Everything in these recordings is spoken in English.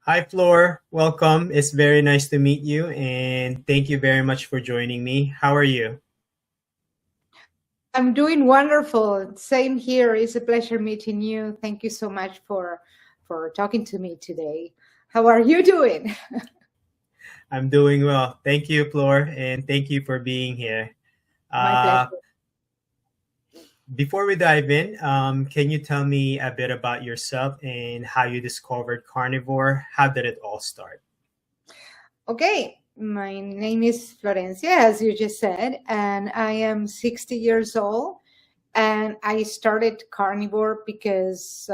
Hi, Floor. Welcome. It's very nice to meet you, and thank you very much for joining me. How are you? I'm doing wonderful. Same here. It's a pleasure meeting you. Thank you so much for talking to me today. How are you doing? I'm doing well. Thank you, Floor, and thank you for being here. My Uh, pleasure. Before we dive in, can you tell me a bit about yourself and how you discovered carnivore? How did it all start? Okay, my name is Florencia, as you just said, and I am 60 years old. And I started carnivore because,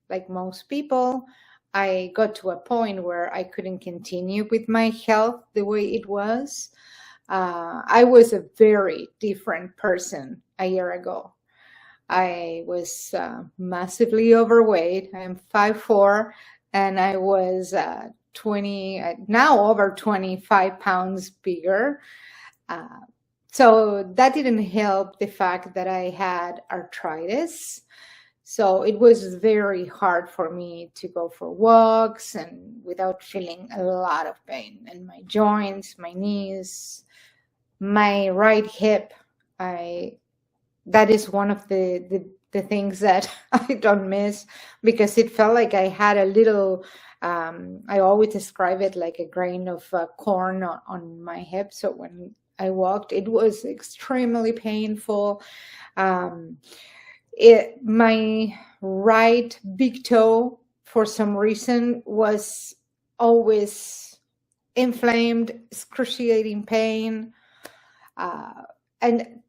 like most people, I got to a point where I couldn't continue with my health the way it was. I was a very different person a year ago. I was massively overweight. I'm 5'4", and I was 20, now over 25 pounds bigger. Uh, so that didn't help the fact that I had arthritis. So it was very hard for me to go for walks and without feeling a lot of pain in my joints, my knees, my right hip. I That is one of the things that I don't miss because it felt like I had a little. I always describe it like a grain of corn on my hip. So when I walked, it was extremely painful. Um, my right big toe, for some reason, was always inflamed, excruciating pain. Uh, and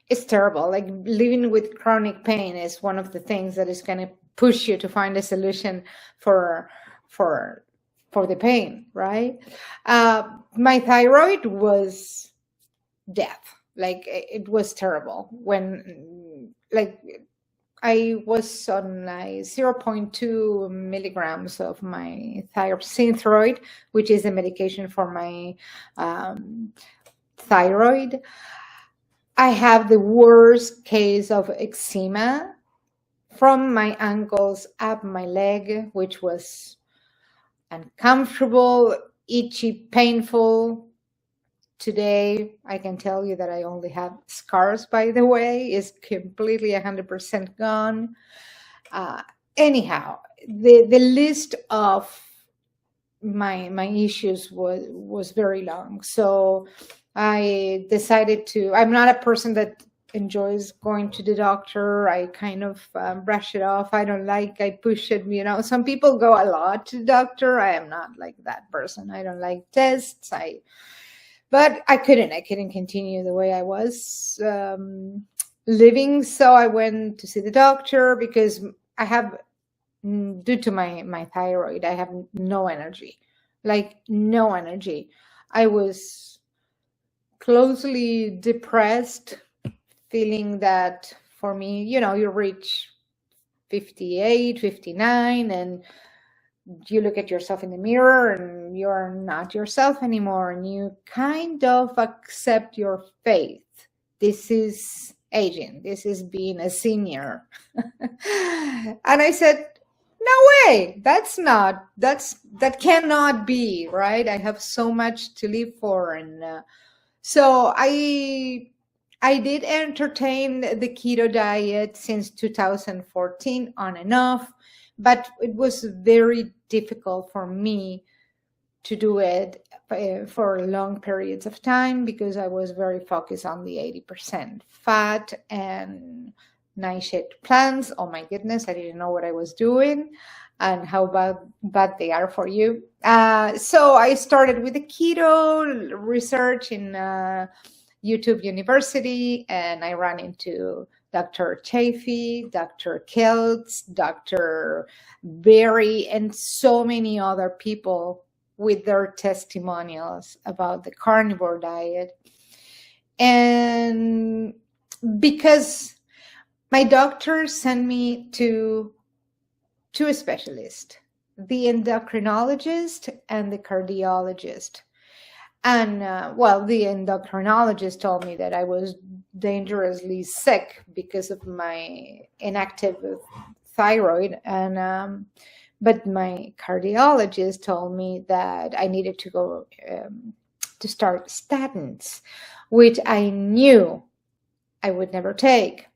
it's terrible. Like living with chronic pain is one of the things that is going to push you to find a solution for for for the pain, right? My thyroid was death. Like it was terrible when like I was on like zero point 0.2 milligrams of my thyroid, which is a medication for my um, thyroid. I have the worst case of eczema from my ankles up my leg, which was uncomfortable, itchy, painful. Today, I can tell you that I only have scars, by the way, is completely 100% gone. Uh, Anyhow, the list of my issues was very long. So I decided to. I'm not a person that enjoys going to the doctor. I kind of brush it off. I don't like. I push it. Some people go a lot to the doctor. I am not like that person. I don't like tests. But I couldn't. I couldn't continue the way I was living. So I went to see the doctor because I have, due to my thyroid, I have no energy, like no energy. I was closely depressed, feeling that for me, you reach 58, 59, and you look at yourself in the mirror and you're not yourself anymore, and you kind of accept your fate. This is aging, this is being a senior. And I said, no way, that cannot be right. I have so much to live for. And so I did entertain the keto diet since 2014 on and off, but it was very difficult for me to do it for long periods of time because I was very focused on the 80% fat and night-shaped plants. Oh my goodness, I didn't know what I was doing and how bad they are for you. So I started with the keto research in YouTube University, and I ran into Dr. Chafee, Dr. Keltz, Dr. Berry, and so many other people with their testimonials about the carnivore diet. And because my doctor sent me to two specialists, the endocrinologist and the cardiologist. And the endocrinologist told me that I was dangerously sick because of my inactive thyroid. And But my cardiologist told me that I needed to go to start statins, which I knew I would never take.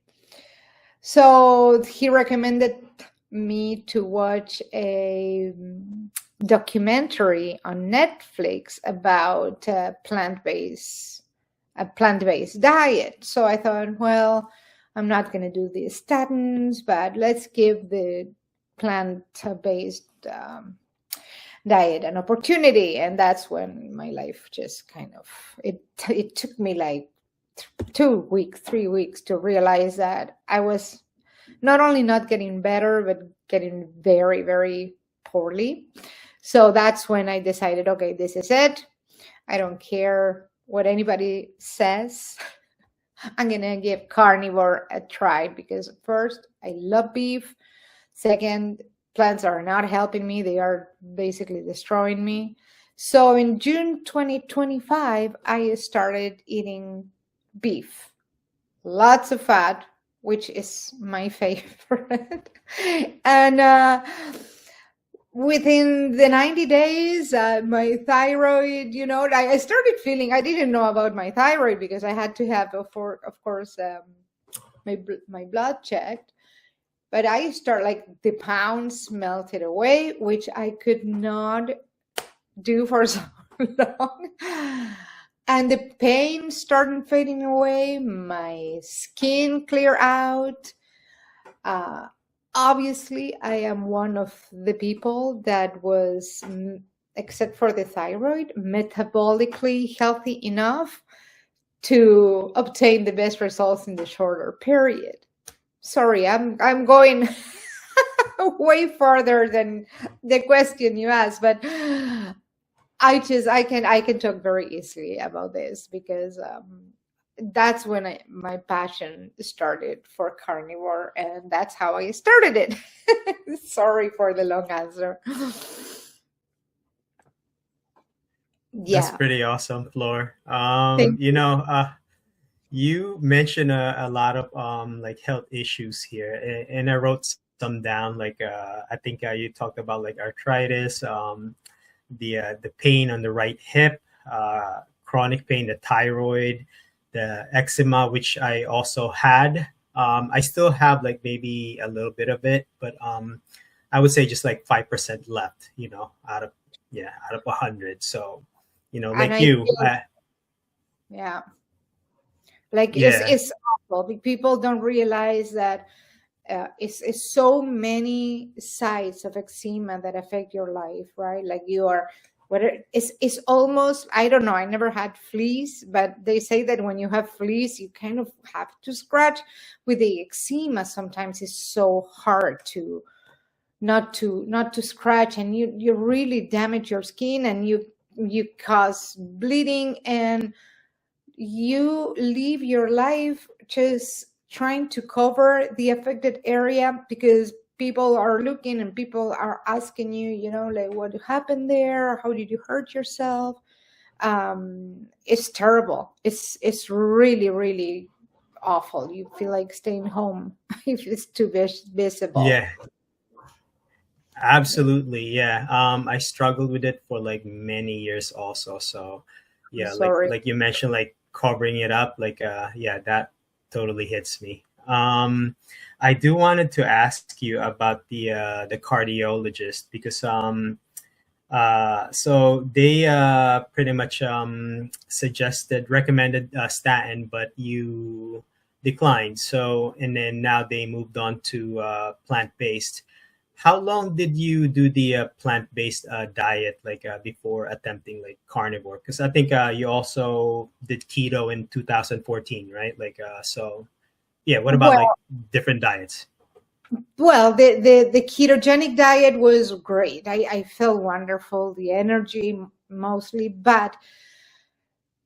So he recommended me to watch a documentary on Netflix about a plant-based diet. So I thought, well, I'm not going to do the statins, but let's give the plant-based diet an opportunity. And that's when my life just kind of, it took me like 2 weeks, 3 weeks to realize that I was not only not getting better, but getting very, very poorly. So that's when I decided, okay, this is it. I don't care what anybody says. I'm going to give carnivore a try because first, I love beef. Second, plants are not helping me. They are basically destroying me. So in June 2025, I started eating beef. Lots of fat, which is my favorite. And within the 90 days, my thyroid, I started feeling, I didn't know about my thyroid because I had to have, of course, my blood checked. But I start like the pounds melted away, which I could not do for so long. And the pain started fading away. My skin clear out. Obviously, I am one of the people that was, except for the thyroid, metabolically healthy enough to obtain the best results in the shorter period. Sorry, I'm going way farther than the question you asked, but I can talk very easily about this because that's when my passion started for carnivore, and that's how I started it. Sorry for the long answer. That's Yeah. pretty awesome, Flor. Thank You know, you mentioned a lot of like health issues here, and I wrote some down. Like I think you talked about like arthritis, the pain on the right hip, chronic pain, the thyroid, the eczema, which I also had. I still have like maybe a little bit of it, but I would say just like 5% left. Out of out of 100. So and like I you, feel, yeah, like yeah, it's awful. People don't realize that it's so many sides of eczema that affect your life, right? Like you are, whether it's almost, I don't know, I never had fleas, but they say that when you have fleas, you kind of have to scratch. With the eczema, sometimes it's so hard to not to scratch, and you really damage your skin, and you cause bleeding, and you live your life just trying to cover the affected area because people are looking and people are asking you, like what happened there? How did you hurt yourself? It's terrible. It's really, really awful. You feel like staying home if it's too visible. yeah, absolutely, yeah. I struggled with it for like many years also. So I'm yeah, like sorry. like you mentioned, like covering it up, like yeah, that totally hits me. I do wanted to ask you about the cardiologist because so they pretty much recommended statin, but you declined. So, and then now they moved on to plant based. How long did you do the plant based diet, like before attempting like carnivore? Because I think you also did keto in 2014, right? Like, so yeah. What about like Well, different diets? the ketogenic diet was great. I felt wonderful, the energy mostly, but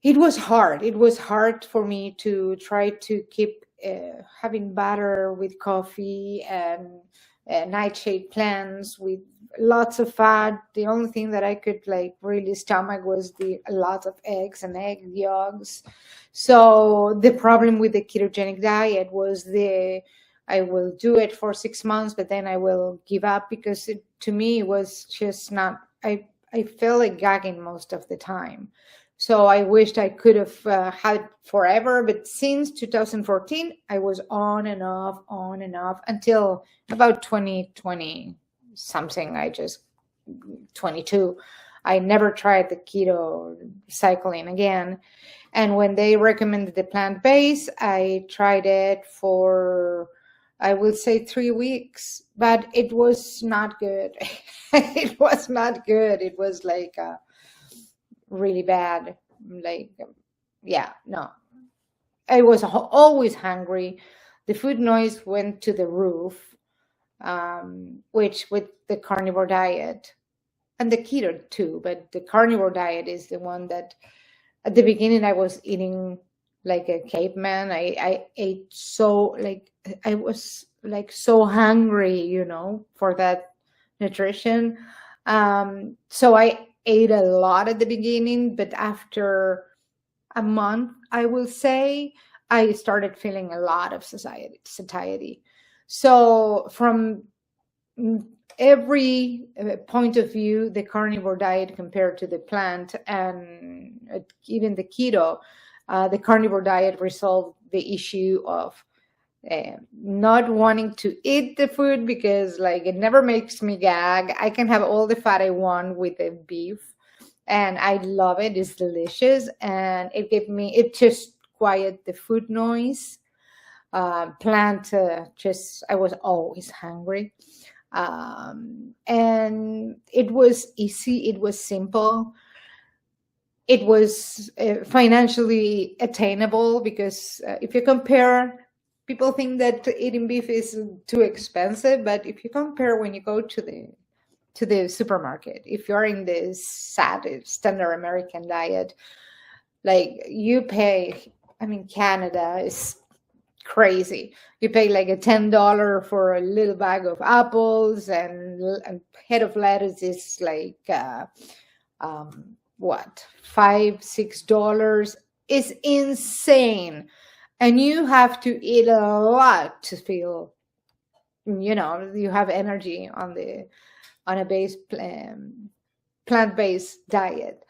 it was hard. It was hard for me to try to keep having butter with coffee and nightshade plants with lots of fat. The only thing that I could like really stomach was the a lot of eggs and egg yolks. So the problem with the ketogenic diet was I will do it for 6 months, but then I will give up because to me it was just not. I felt like gagging most of the time. So I wished I could have had forever, but since 2014, I was on and off until about 2020 something. 22. I never tried the keto cycling again. And when they recommended the plant-based, I tried it for, I will say 3 weeks, but it was not good. It was not good. It was like really bad. Like, yeah, no. I was always hungry. The food noise went to the roof, which with the carnivore diet and the keto too, but the carnivore diet is the one that at the beginning I was eating like a caveman. I ate so like I was like so hungry, for that nutrition. So I ate a lot at the beginning, but after a month, I will say, I started feeling a lot of satiety. So from every point of view, the carnivore diet compared to the plant and even the keto, the carnivore diet resolved the issue of not wanting to eat the food because like it never makes me gag. I can have all the fat I want with the beef and I love it. It's delicious. And it just quiet the food noise. Plant, I was always hungry. And it was easy. It was simple. It was financially attainable because if you compare, people think that eating beef is too expensive, but if you compare when you go to the supermarket, if you're in this standard American diet, like you pay, Canada is crazy. You pay like a $10 for a little bag of apples, and a head of lettuce is like what, $5-6. Is insane. And you have to eat a lot to feel, you have energy on a plant-based diet.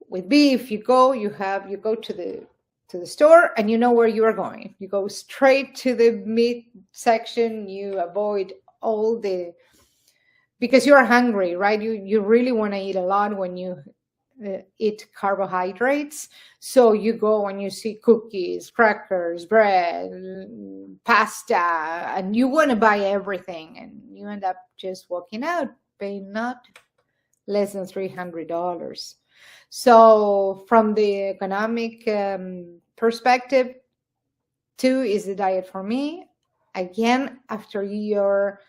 With beef, you go to the store and you know where you are going. You go straight to the meat section. You avoid because you are hungry, right? You really want to eat a lot when you eat carbohydrates. So you go and you see cookies, crackers, bread, pasta, and you want to buy everything, and you end up just walking out paying not less than $300. So from the economic perspective, too, is the diet for me. Again, after your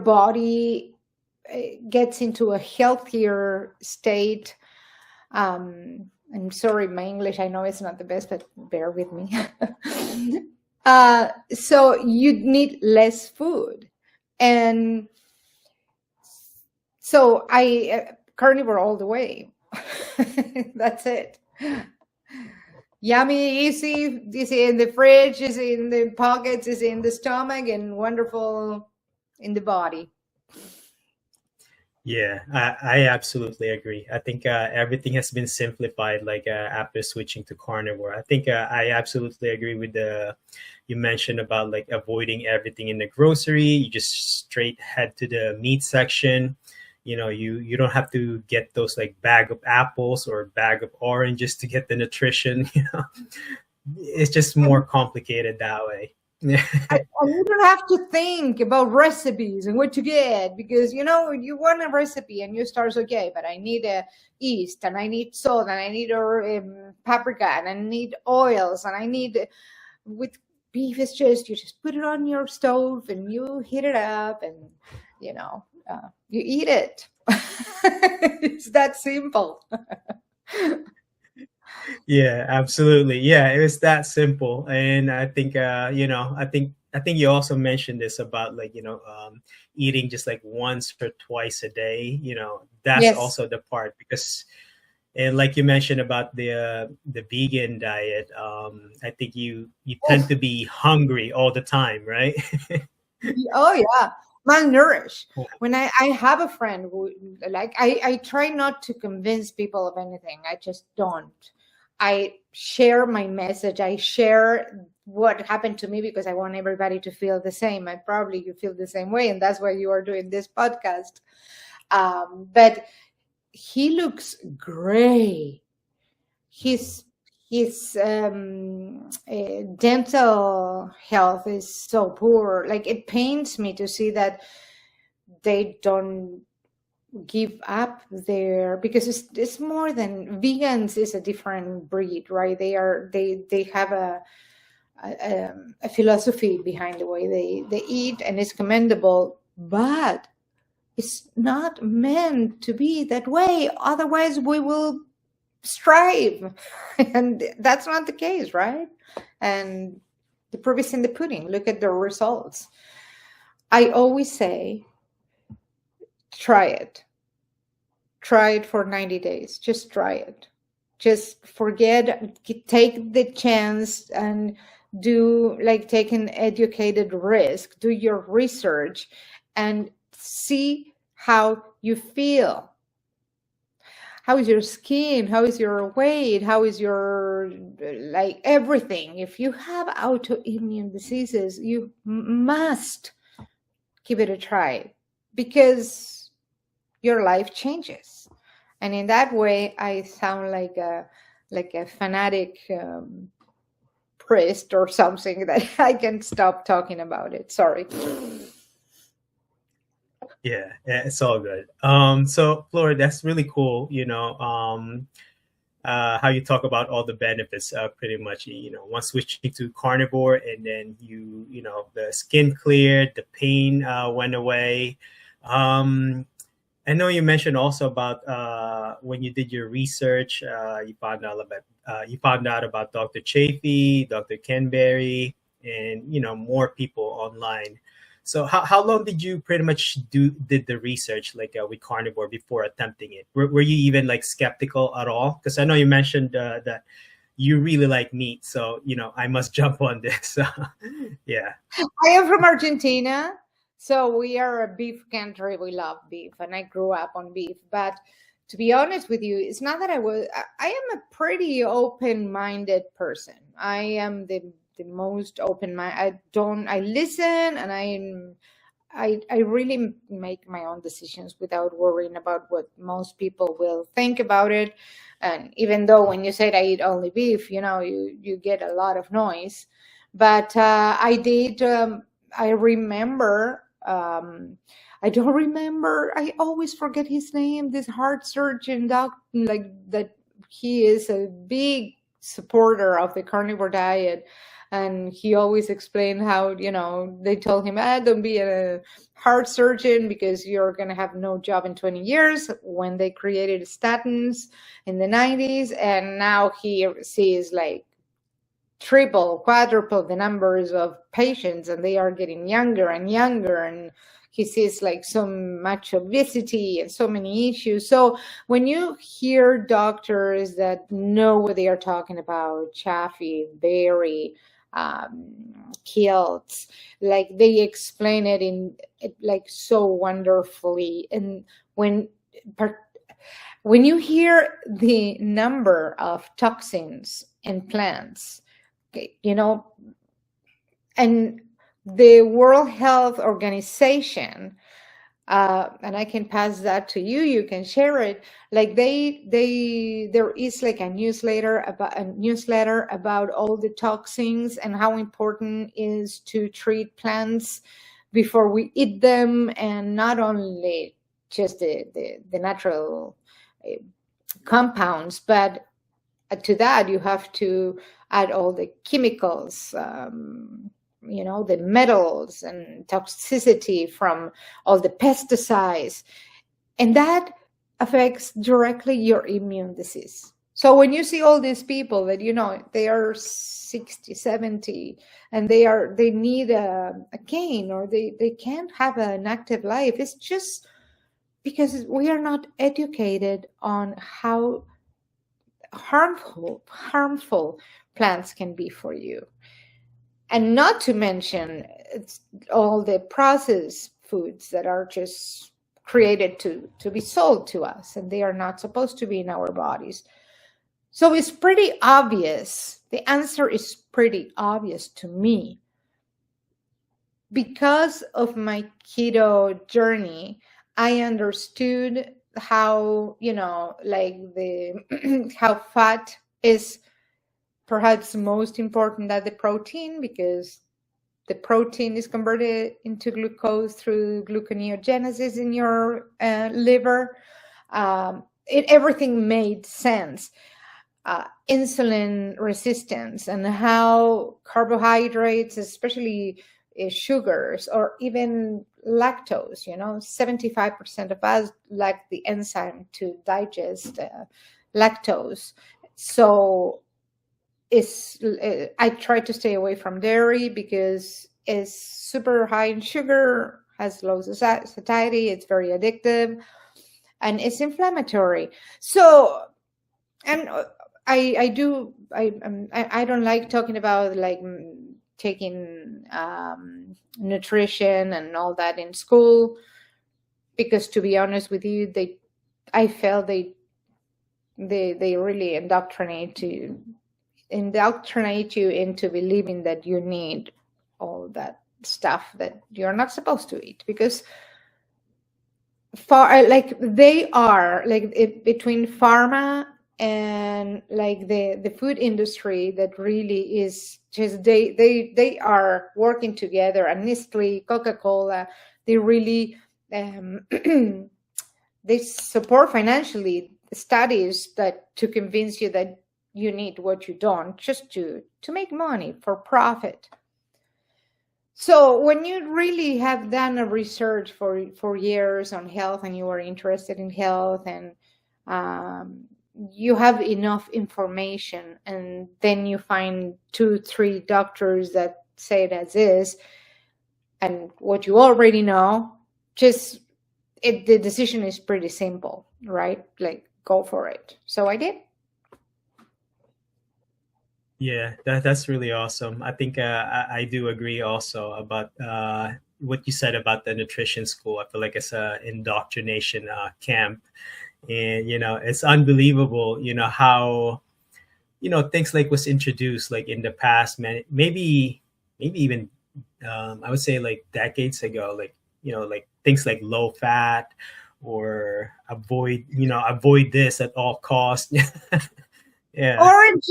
body gets into a healthier state. I'm sorry, my English, I know it's not the best, but bear with me. So you need less food. And so I carnivore all the way. That's it. Yummy, easy in the fridge, is in the pockets, is in the stomach, and wonderful in the body. Yeah, I absolutely agree. I think everything has been simplified, like after switching to carnivore. I think I absolutely agree with you mentioned about like avoiding everything in the grocery. You just straight head to the meat section. You don't have to get those like bag of apples or bag of oranges to get the nutrition. It's just more complicated that way. You don't have to think about recipes and what to get, because you want a recipe and you start, okay, but I need yeast, and I need salt, and I need paprika, and I need oils, and I need with beef, it's just you just put it on your stove and you heat it up, and you eat it. It's that simple. Yeah, absolutely. Yeah, it was that simple. And I think I think you also mentioned this about like eating just like once or twice a day. That's Yes. also the part, because And like you mentioned about the vegan diet, I think you tend Oof. to be hungry all the time, right? Oh yeah, malnourished. When I have a friend who, like, I try not to convince people of anything. I just don't. I share my message. I share what happened to me because I want everybody to feel the same. I probably you feel the same way, and that's why you are doing this podcast. But he looks gray. His dental health is so poor. Like, it pains me to see that they don't give up their, because it's more than vegans is a different breed, right? They have a philosophy behind the way they eat, and it's commendable, but it's not meant to be that way. Otherwise we will strive. And that's not the case, right? And the proof is in the pudding. Look at the results. I always say, try it. Try it for 90 days. Just try it. Just forget, take the chance and take an educated risk. Do your research and see how you feel. How is your skin? How is your weight? How is your, like, everything? If you have autoimmune diseases, you must give it a try, because your life changes. And in that way, I sound like a fanatic priest or something, that I can stop talking about it. Sorry. Yeah, it's all good. So Flora, that's really cool. How you talk about all the benefits. Pretty much, once switching to carnivore, and then the skin cleared, the pain went away. Um, I know you mentioned also about when you did your research, you found out about Dr. Chafee, Dr. Kenberry, and more people online. So how long did you pretty much did the research, like with carnivore, before attempting it? Were you even like skeptical at all? Because I know you mentioned that you really like meat, so I must jump on this. Yeah. I am from Argentina, so we are a beef country. We love beef, and I grew up on beef. But to be honest with you, it's not that I am a pretty open-minded person. I am the most open mind. I listen, and I really make my own decisions without worrying about what most people will think about it. And even though when you said I eat only beef, you get a lot of noise. But I did. I remember. I don't remember. I always forget his name. This heart surgeon doctor, like that. He is a big supporter of the carnivore diet, and he always explained how they told him, don't be a heart surgeon because you're going to have no job in 20 years, when they created statins in the 90s. And now he sees like triple, quadruple the numbers of patients, and they are getting younger and younger, and he sees like so much obesity and so many issues. So when you hear doctors that know what they are talking about, Chaffee, Berry, Kiltz, like they explain it in like so wonderfully. And when you hear the number of toxins in plants, and the World Health Organization, and I can pass that to you, you can share it, like there is like a newsletter about all the toxins and how important is to treat plants before we eat them, and not only just the natural compounds, but to that you have to add all the chemicals, the metals and toxicity from all the pesticides, and that affects directly your immune disease. So when you see all these people that they are 60, 70, and they need a cane, or they can't have an active life, it's just because we are not educated on how harmful plants can be for you. And not to mention all the processed foods that are just created to be sold to us, and they are not supposed to be in our bodies. So it's pretty obvious. The answer is pretty obvious to me. Because of my keto journey, I understood how, like how fat is perhaps most important than the protein, because the protein is converted into glucose through gluconeogenesis in your liver. Everything made sense. Insulin resistance and how carbohydrates, especially sugars or even lactose, 75% of us lack the enzyme to digest lactose. So I try to stay away from dairy because it's super high in sugar, has low satiety, it's very addictive, and it's inflammatory. So, and I don't like talking about like taking nutrition and all that in school, because to be honest with you, I felt they really indoctrinate you into believing that you need all that stuff that you're not supposed to eat, because they are like between pharma and like the food industry that really is just they are working together, and Nestle, Coca-Cola, they really they support financially studies that to convince you that you need what you don't, just to make money for profit. So when you really have done a research for years on health, and you are interested in health, and you have enough information, and then you find 2-3 doctors that say it as is, and what you already know, the decision is pretty simple, right? Like, go for it. So I did. Yeah, that's really awesome. I think I do agree also about what you said about the nutrition school. I feel like it's a indoctrination camp, and it's unbelievable. How things like was introduced like in the past, maybe even I would say like decades ago, like like things like low fat or avoid this at all costs. Yeah. Orange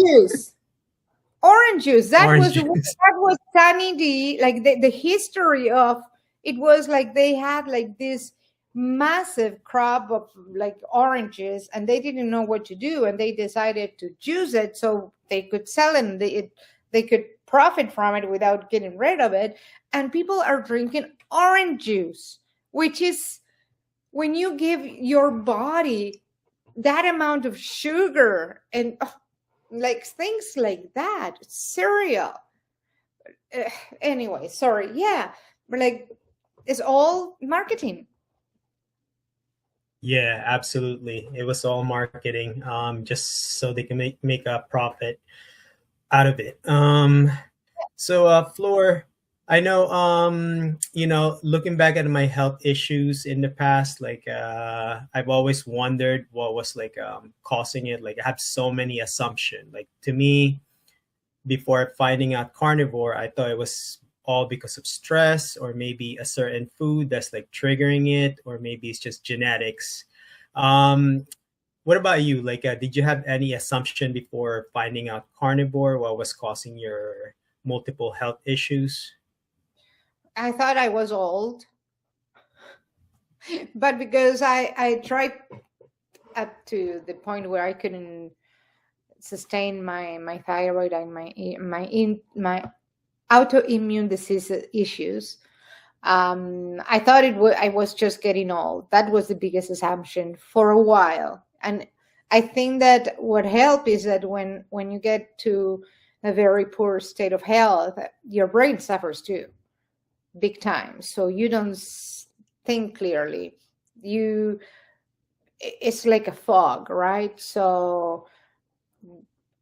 juice. That Orange was juice. Sunny D. Like the history of it was like they had like this massive crop of like oranges, and they didn't know what to do, and they decided to juice it so they could sell it. And they could profit from it without getting rid of it. And people are drinking orange juice, which is when you give your body that amount of sugar and like things like that, cereal. Anyway, sorry. Yeah, but like it's all marketing. Yeah, absolutely. It was all marketing, just so they can make a profit out of it. So, Floor, I know, looking back at my health issues in the past, like I've always wondered what was like causing it. Like I have so many assumptions. Like to me, before finding out carnivore, I thought it was all because of stress, or maybe a certain food that's like triggering it, or maybe it's just genetics. Um, what about you? Like, did you have any assumption before finding out carnivore? What was causing your multiple health issues? I thought I was old, but because I tried up to the point where I couldn't sustain my thyroid and my autoimmune disease issues. I thought I was just getting old. That was the biggest assumption for a while. And I think that what helped is that when you get to a very poor state of health, your brain suffers too, big time. So you don't think clearly. It's like a fog, right? So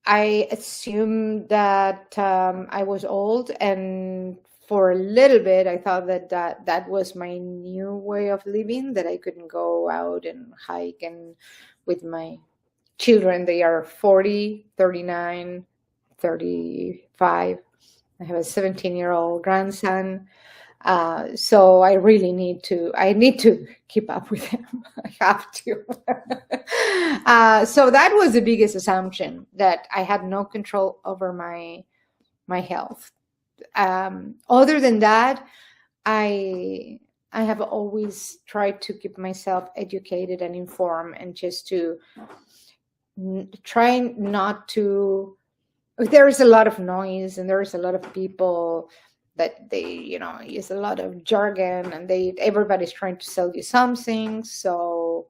I assumed that I was old, and for a little bit, I thought that was my new way of living, that I couldn't go out and hike and with my children. They are 40, 39, 35. I have a 17-year-old grandson. So I need to keep up with him. I have to. So that was the biggest assumption, that I had no control over my health. Other than that, I have always tried to keep myself educated and informed, and just to try not to. There is a lot of noise, and there is a lot of people that they use a lot of jargon, and everybody's trying to sell you something. So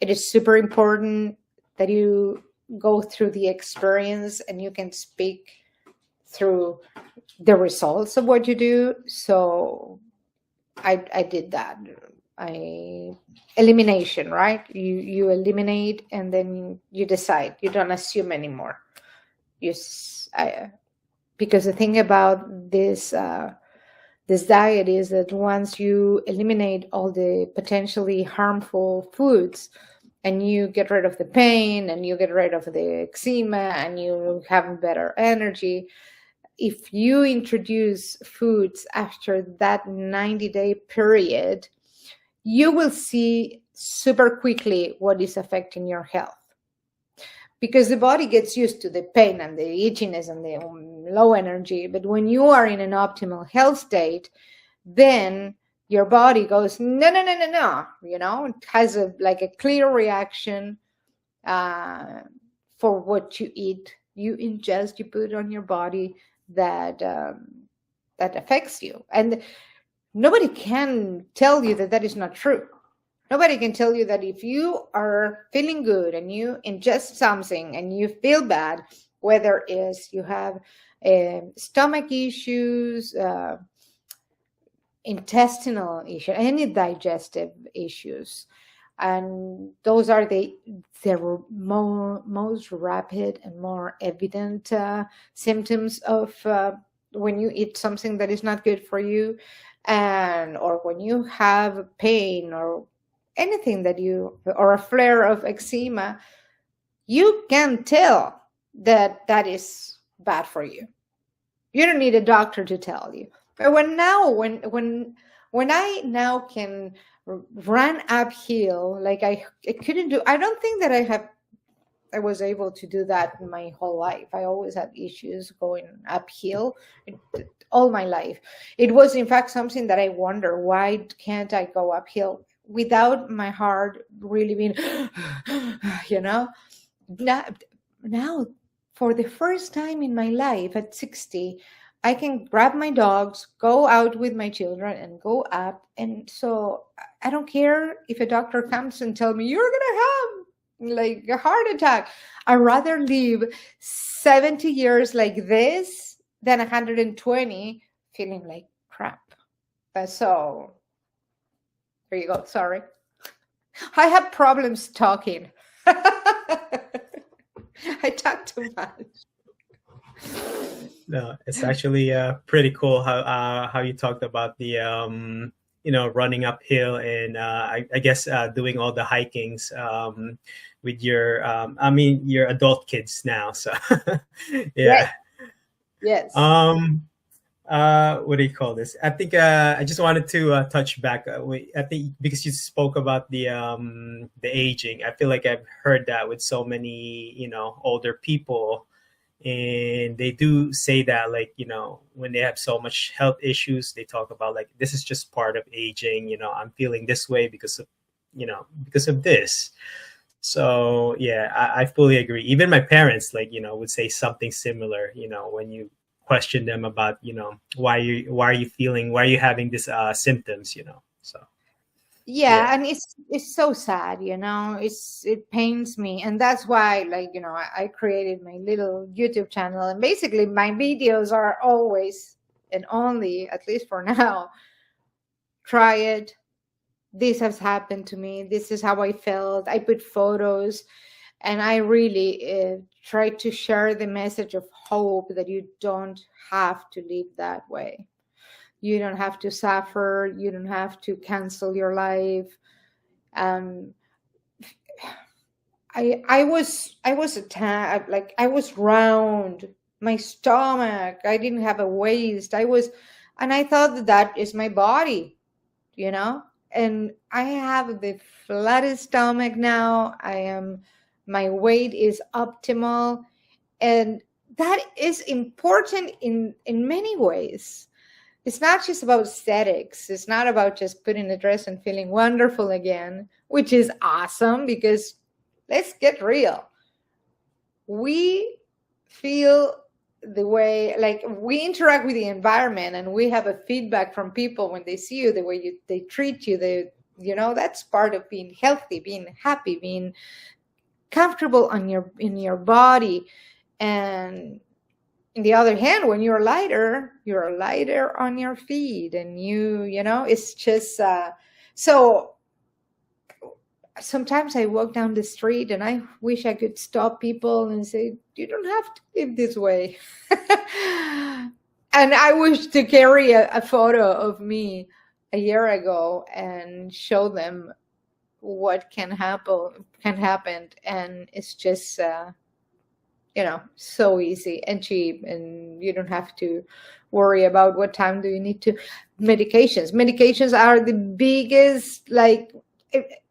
it is super important that you go through the experience and you can speak through the results of what you do. So I did that. Elimination, right? You eliminate, and then you decide. You don't assume anymore. Because the thing about this diet is that once you eliminate all the potentially harmful foods, and you get rid of the pain, and you get rid of the eczema, and you have better energy, if you introduce foods after that 90-day period, you will see super quickly what is affecting your health. Because the body gets used to the pain and the itchiness and the low energy. But when you are in an optimal health state, then your body goes, no. It has a clear reaction for what you eat, you ingest, you put on your body, that affects you. And nobody can tell you that is not true. Nobody can tell you that if you are feeling good and you ingest something and you feel bad, whether it's you have stomach issues, intestinal issues, any digestive issues, and those are the most rapid and more evident symptoms of when you eat something that is not good for you, or when you have pain or anything or a flare of eczema, you can tell that is bad for you. You don't need a doctor to tell you. But when I now can run uphill, like I couldn't do, I don't think that I was able to do that in my whole life. I always had issues going uphill all my life. It was, in fact, something that I wonder, why can't I go uphill without my heart really being, Now, for the first time in my life at 60, I can grab my dogs, go out with my children, and go up. And so I don't care if a doctor comes and tell me, you're going to have a heart attack. I'd rather live 70 years like this than 120 feeling like crap. So there you go. Sorry. I have problems talking. I talk too much. No, it's actually pretty cool how you talked about the running uphill, and I guess doing all the hikings with your your adult kids now. So yeah. Yes. What do you call this? I think I just wanted to touch back. I think because you spoke about the aging, I feel like I've heard that with so many older people, and they do say that when they have so much health issues, they talk about this is just part of aging. I'm feeling this way because of this. So yeah, I fully agree. Even my parents would say something similar. When you question them about why are you having this symptoms, so yeah. And it's so sad, it pains me, and that's why I created my little YouTube channel, and basically my videos are always and only, at least for now, try it, this has happened to me, this is how I felt. I put photos, And I really try to share the message of hope that you don't have to live that way. You don't have to suffer. You don't have to cancel your life. Um, I was attacked, like I was round, my stomach, I didn't have a waist. And I thought that that is my body, you know? And I have the flattest stomach now. My weight is optimal. And that is important in many ways. It's not just about aesthetics. It's not about just putting a dress and feeling wonderful again, which is awesome because let's get real. We feel the way, like we interact with the environment and we have a feedback from people when they see you, the way they treat you, that's part of being healthy, being happy, being comfortable in your body. And on the other hand, when you're lighter on your feet, and it's just so sometimes I walk down the street and I wish I could stop people and say, you don't have to live this way. And I wish to carry a photo of me a year ago and show them what can happen. And it's just, so easy and cheap, and you don't have to worry about what time do you need to. Medications are the biggest, like,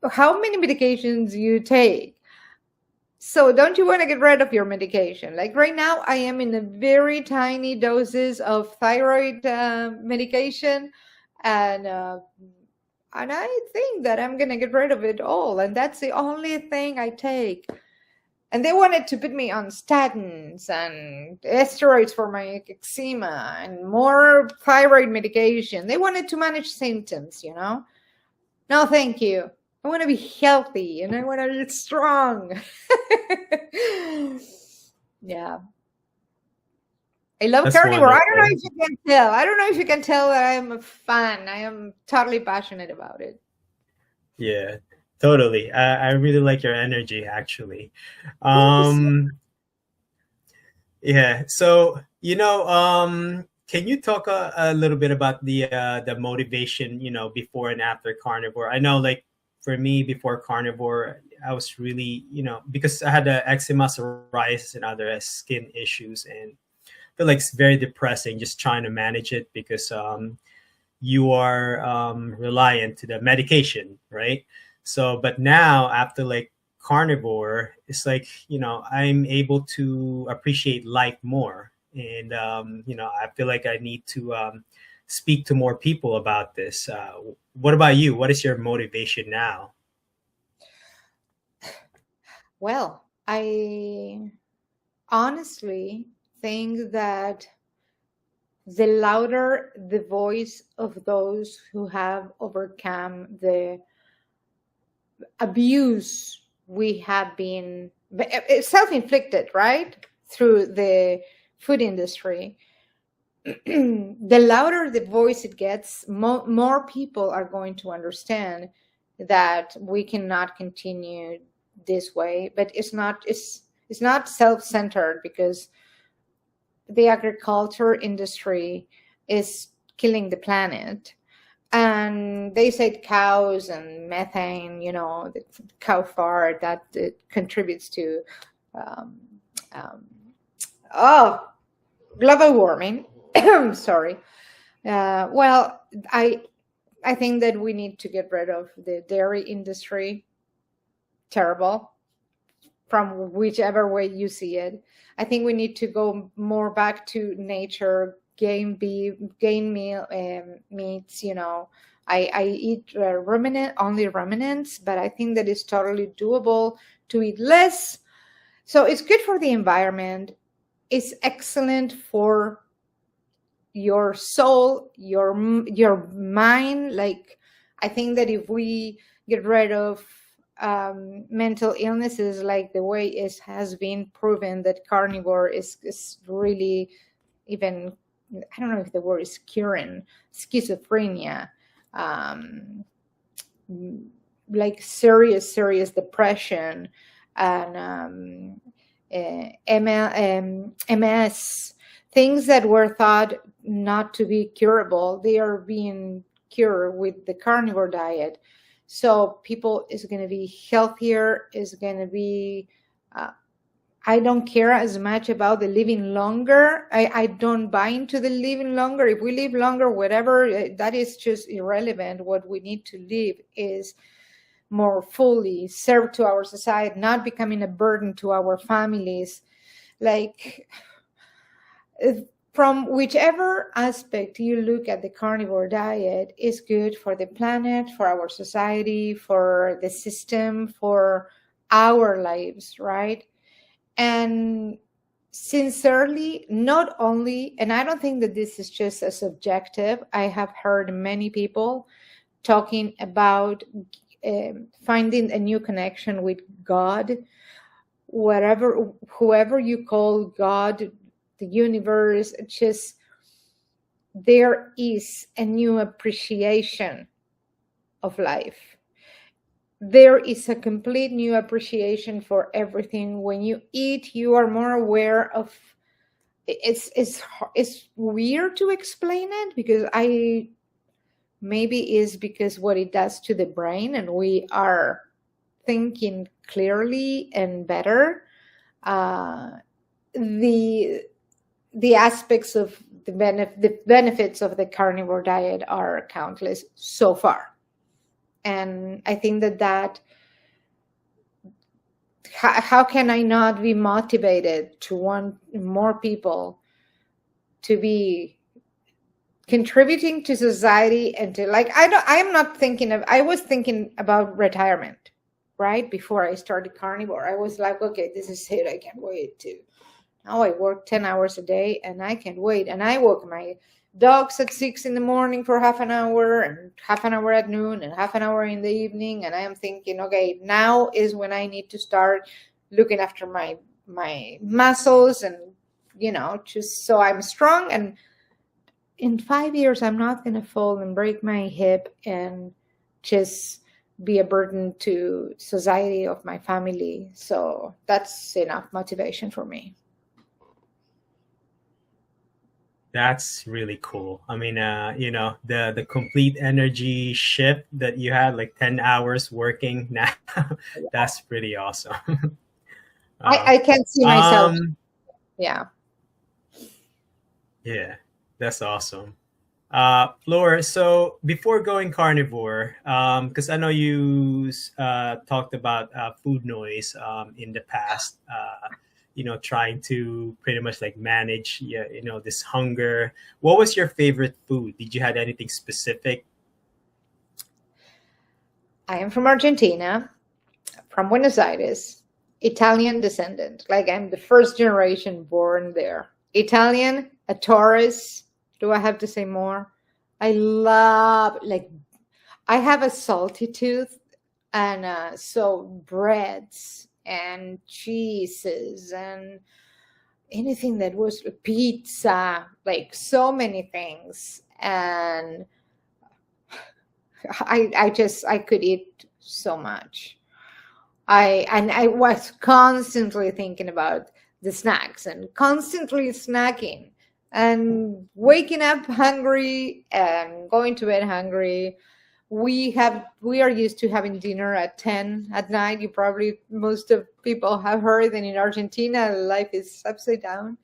how many medications you take. So don't you want to get rid of your medication? Like right now, I am in a very tiny doses of thyroid medication, and I think that I'm gonna get rid of it all, and that's the only thing I take. And they wanted to put me on statins and steroids for my eczema and more thyroid medication. They wanted to manage symptoms, No, thank you. I want to be healthy and I want to be strong. Yeah. I love That's carnivore. I don't know wonderful. if you can tell. I don't know if you can tell that I am a fan. I am totally passionate about it. Yeah, totally. I really like your energy, actually. Thank you so Um, yeah. So, can you talk a little bit about the motivation, before and after carnivore? I know, like for me, before carnivore, I was really, because I had eczema, psoriasis, and other skin issues, and I feel like it's very depressing just trying to manage it because you are reliant to the medication, right? So, but now after like carnivore, it's like, I'm able to appreciate life more. And, I feel like I need to speak to more people about this. What about you? What is your motivation now? Well, I honestly think that the louder the voice of those who have overcome the abuse we have been self-inflicted, right, through the food industry, the louder the voice it gets, more people are going to understand that we cannot continue this way. But it's not self-centered, because the agriculture industry is killing the planet. And they said cows and methane, the cow fart, that it contributes to um, um, global warming. Sorry. Well, I think that we need to get rid of the dairy industry. Terrible, from whichever way you see it. I think we need to go more back to nature, game beef, game meal, meats. I eat only ruminants, but I think that it's totally doable to eat less. So it's good for the environment. It's excellent for your soul, your mind. Like, I think that if we get rid of mental illnesses, like the way it has been proven that carnivore is really, even, I don't know if the word is curing schizophrenia, like serious depression, and MS, things that were thought not to be curable, they are being cured with the carnivore diet. So people is going to be healthier, is going to be, I don't care as much about the living longer. I don't buy into the living longer. If we live longer, whatever, that is just irrelevant. What we need to live is more fully, serve to our society, not becoming a burden to our families. Like, from whichever aspect you look at, the carnivore diet is good for the planet, for our society, for the system, for our lives, right? And sincerely, not only, and I don't think that this is just a subjective, I have heard many people talking about finding a new connection with God, whoever you call God, the universe, just there is a new appreciation of life. There is a complete new appreciation for everything. When you eat, you are more aware of it's weird to explain it, because maybe is because what it does to the brain, and we are thinking clearly and better. The aspects of the benefits of the carnivore diet are countless so far. And I think that how can I not be motivated to want more people to be contributing to society, and to, like, I was thinking about retirement right before I started carnivore. I was like, okay, this is it, I can't wait to, now I work 10 hours a day and I can't wait. And I walk my dogs at 6 a.m. for half an hour, and half an hour at noon, and half an hour in the evening. And I am thinking, okay, now is when I need to start looking after my muscles, and, just so I'm strong. And in 5 years, I'm not going to fall and break my hip and just be a burden to society of my family. So that's enough motivation for me. That's really cool. I mean, the complete energy shift that you had, like 10 hours working now, that's pretty awesome. I can't see myself. Yeah. Yeah, that's awesome. Flora, so before going carnivore, because I know you talked about food noise in the past, trying to pretty much like manage, this hunger. What was your favorite food? Did you have anything specific? I am from Argentina, from Buenos Aires, Italian descendant. Like, I'm the first generation born there. Italian, a Taurus. Do I have to say more? I love, I have a salty tooth, and so breads and cheeses and anything that was pizza, like so many things. And I could eat so much. I was constantly thinking about the snacks and constantly snacking and waking up hungry and going to bed hungry. We are used to having dinner at 10 at night. Most of people have heard that in Argentina, life is upside down.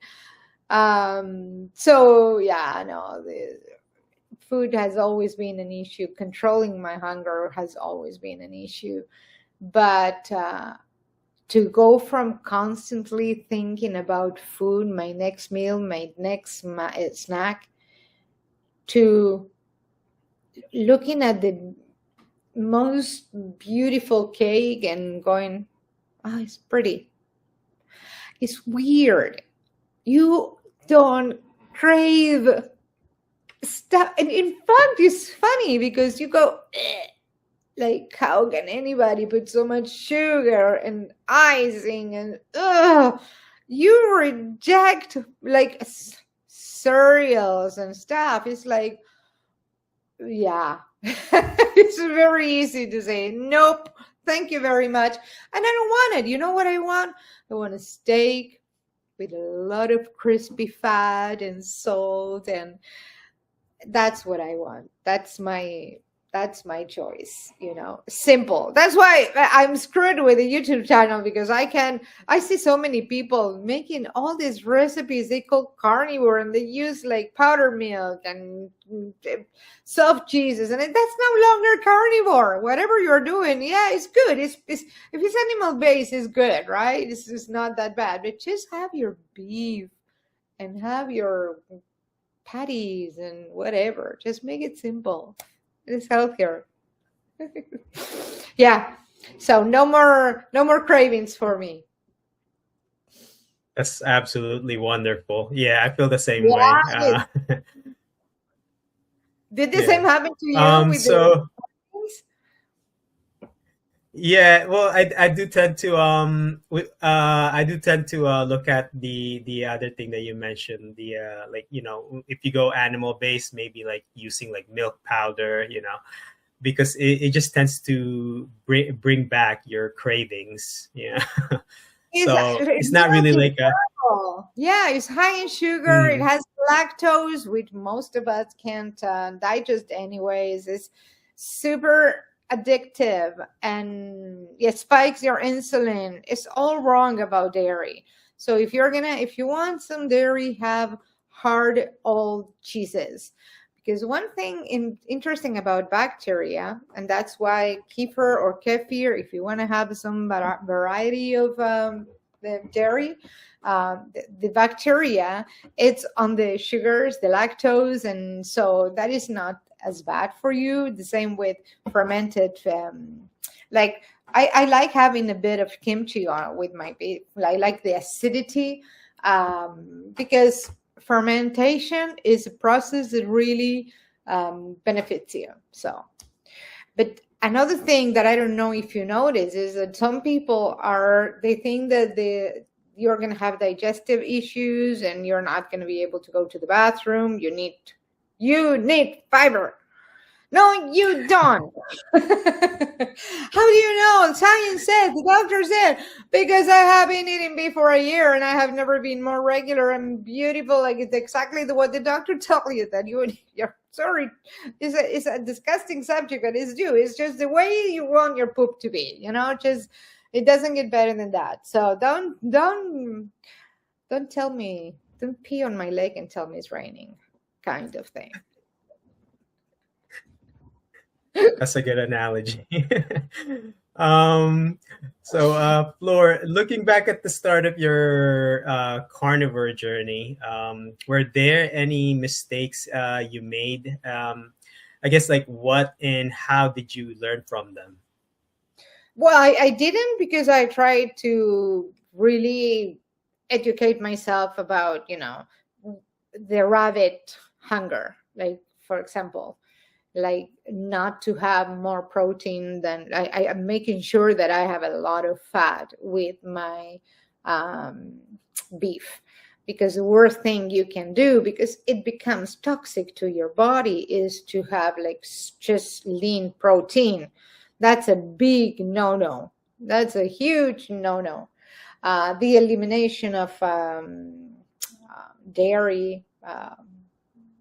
So yeah, no, the food has always been an issue. Controlling my hunger has always been an issue. But to go from constantly thinking about food, my next meal, my next snack, to looking at the most beautiful cake and going, oh, it's pretty. It's weird. You don't crave stuff. And in fact, it's funny because you go, like, how can anybody put so much sugar and icing and you reject like cereals and stuff. It's like, yeah, it's very easy to say, nope, Thank you very much. And I don't want it. You know what I want? I want a steak with a lot of crispy fat and salt, and that's what I want. That's my choice, simple. That's why I'm screwed with the YouTube channel, because I see so many people making all these recipes they call carnivore, and they use like powder milk and soft cheeses, and that's no longer carnivore. Whatever you're doing, yeah, it's good. It's if it's animal based, it's good, right? It's not that bad. But just have your beef and have your patties and whatever. Just make it simple. It's healthier. Yeah. So no more cravings for me. That's absolutely wonderful. Yeah, I feel the same way. Yeah. Did the Yeah. same happen to you with So the yeah, well, I do tend to look at the other thing that you mentioned, the like, if you go animal based, maybe like using like milk powder, because it just tends to bring back your cravings. So it's not really like a Yeah, it's high in sugar. It mm, has lactose, which most of us can't digest anyways. It's super addictive, and it spikes your insulin. It's all wrong about dairy. So if you want some dairy, have hard old cheeses. Because one thing interesting about bacteria, and that's why kefir or kefir, if you want to have some variety of the dairy, the bacteria, it's on the sugars, the lactose, and so that is not as bad for you. The same with fermented, like I like having a bit of kimchi on with my beef. I like the acidity, because fermentation is a process that really benefits you. So, but another thing that I don't know if you notice is that some people they think that you're going to have digestive issues and you're not going to be able to go to the bathroom. You need fiber. No, you don't. How do you know? Science said, the doctor said, because I have been eating beef for a year and I have never been more regular and beautiful. Like, it's exactly what the doctor told you, that you're sorry. It's a disgusting subject, but it's due. It's just the way you want your poop to be, just, it doesn't get better than that. So don't tell me, don't pee on my leg and tell me it's raining, kind of thing. that's a good analogy. Flor, looking back at the start of your carnivore journey, were there any mistakes you made? I guess, like, what and how did you learn from them? Well, I didn't, because I tried to really educate myself about, the rabbit hunger. Like, for example, like not to have more protein than I am making sure that I have a lot of fat with my beef, because the worst thing you can do, because it becomes toxic to your body, is to have like just lean protein. That's a big no-no. That's a huge no-no. The elimination of dairy,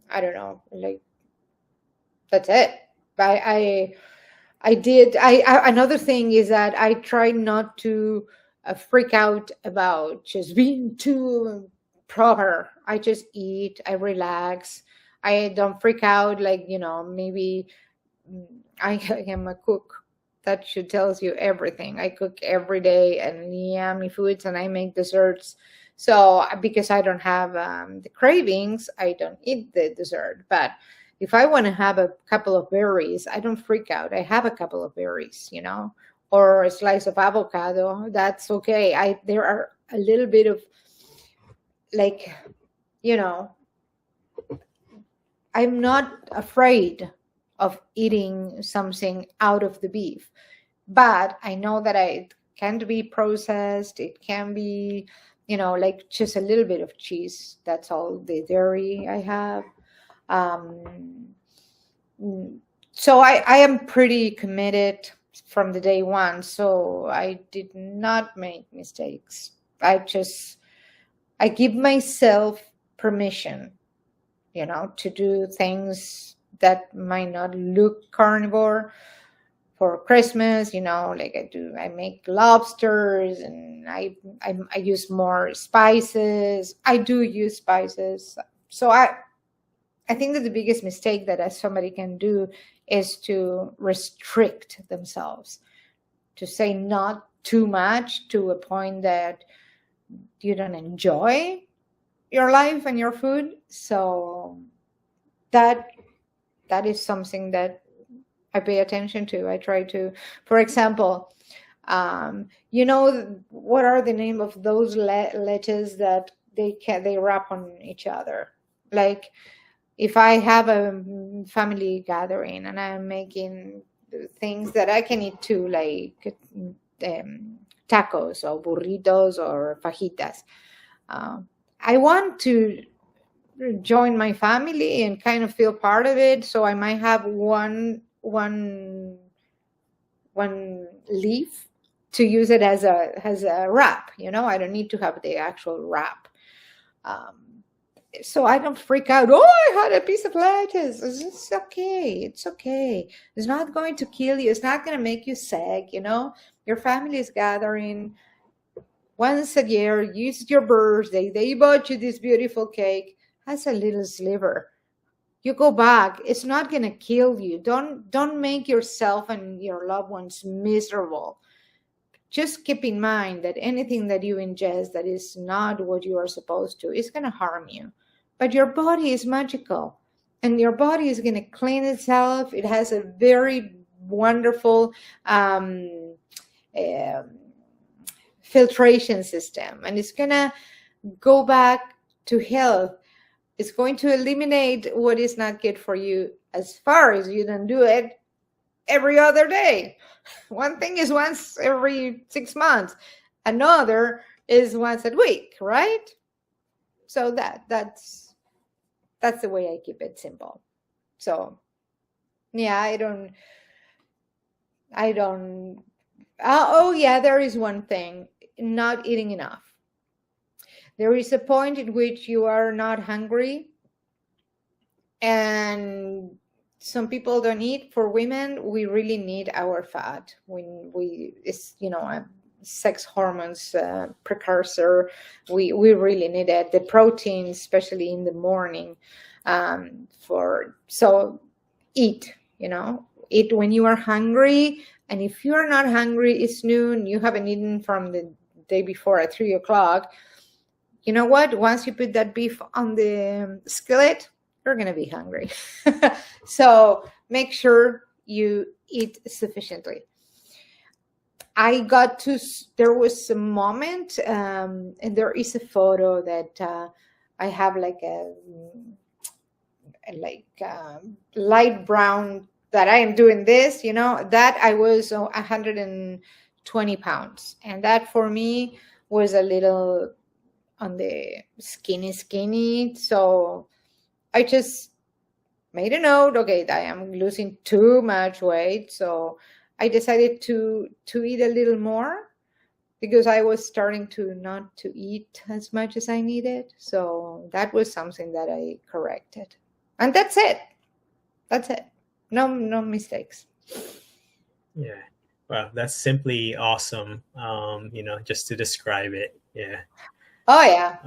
I don't know, like, that's it. Another thing is that I try not to freak out about just being too proper. I just eat, I relax. I don't freak out, like, maybe I am a cook. That should tells you everything. I cook every day and yummy foods, and I make desserts. So because I don't have the cravings, I don't eat the dessert. But if I want to have a couple of berries, I don't freak out. I have a couple of berries, or a slice of avocado. That's okay. There are a little bit of, like, I'm not afraid of eating something out of the beef, but I know that it can't be processed. It can be, like just a little bit of cheese. That's all the dairy I have. So I am pretty committed from the day one. So I did not make mistakes. I give myself permission, to do things that might not look carnivore. For Christmas, like I make lobsters, and I use more spices. I do use spices. So I think that the biggest mistake that somebody can do is to restrict themselves, to say not too much to a point that you don't enjoy your life and your food. So that is something that I pay attention to. I try to, for example, what are the name of those lettuces that they wrap on each other? Like, if I have a family gathering and I'm making things that I can eat too, like tacos or burritos or fajitas, I want to join my family and kind of feel part of it. So I might have one leaf to use it as a wrap. I don't need to have the actual wrap. So I don't freak out. Oh, I had a piece of lettuce. It's okay. It's okay. It's not going to kill you. It's not going to make you sick. Your family is gathering once a year. It's your birthday. They bought you this beautiful cake. Has a little sliver. You go back. It's not going to kill you. Don't make yourself and your loved ones miserable. Just keep in mind that anything that you ingest that is not what you are supposed to is going to harm you. But your body is magical, and your body is going to clean itself. It has a very wonderful filtration system, and it's going to go back to health. It's going to eliminate what is not good for you, as far as you don't do it every other day. One thing is once every 6 months. Another is once a week, right? So that's the way I keep it simple. So yeah, I don't oh yeah, there is one thing: not eating enough. There is a point at which you are not hungry, and some people don't eat. For women, we really need our fat when it's sex hormones precursor. We really need it. The protein, especially in the morning. So eat. Eat when you are hungry, and if you are not hungry, it's noon. You haven't eaten from the day before at 3:00. You know what? Once you put that beef on the skillet, you're going to be hungry. So make sure you eat sufficiently. There was a moment, and there is a photo that I have like a light brown, that I am doing this, that I was 120 pounds. And that for me was a little on the skinny. So I just made a note, okay, I am losing too much weight. So I decided to eat a little more, because I was starting not to eat as much as I needed. So that was something that I corrected. And that's it. No mistakes. Yeah. Well, that's simply awesome. Just to describe it. Yeah. Oh yeah.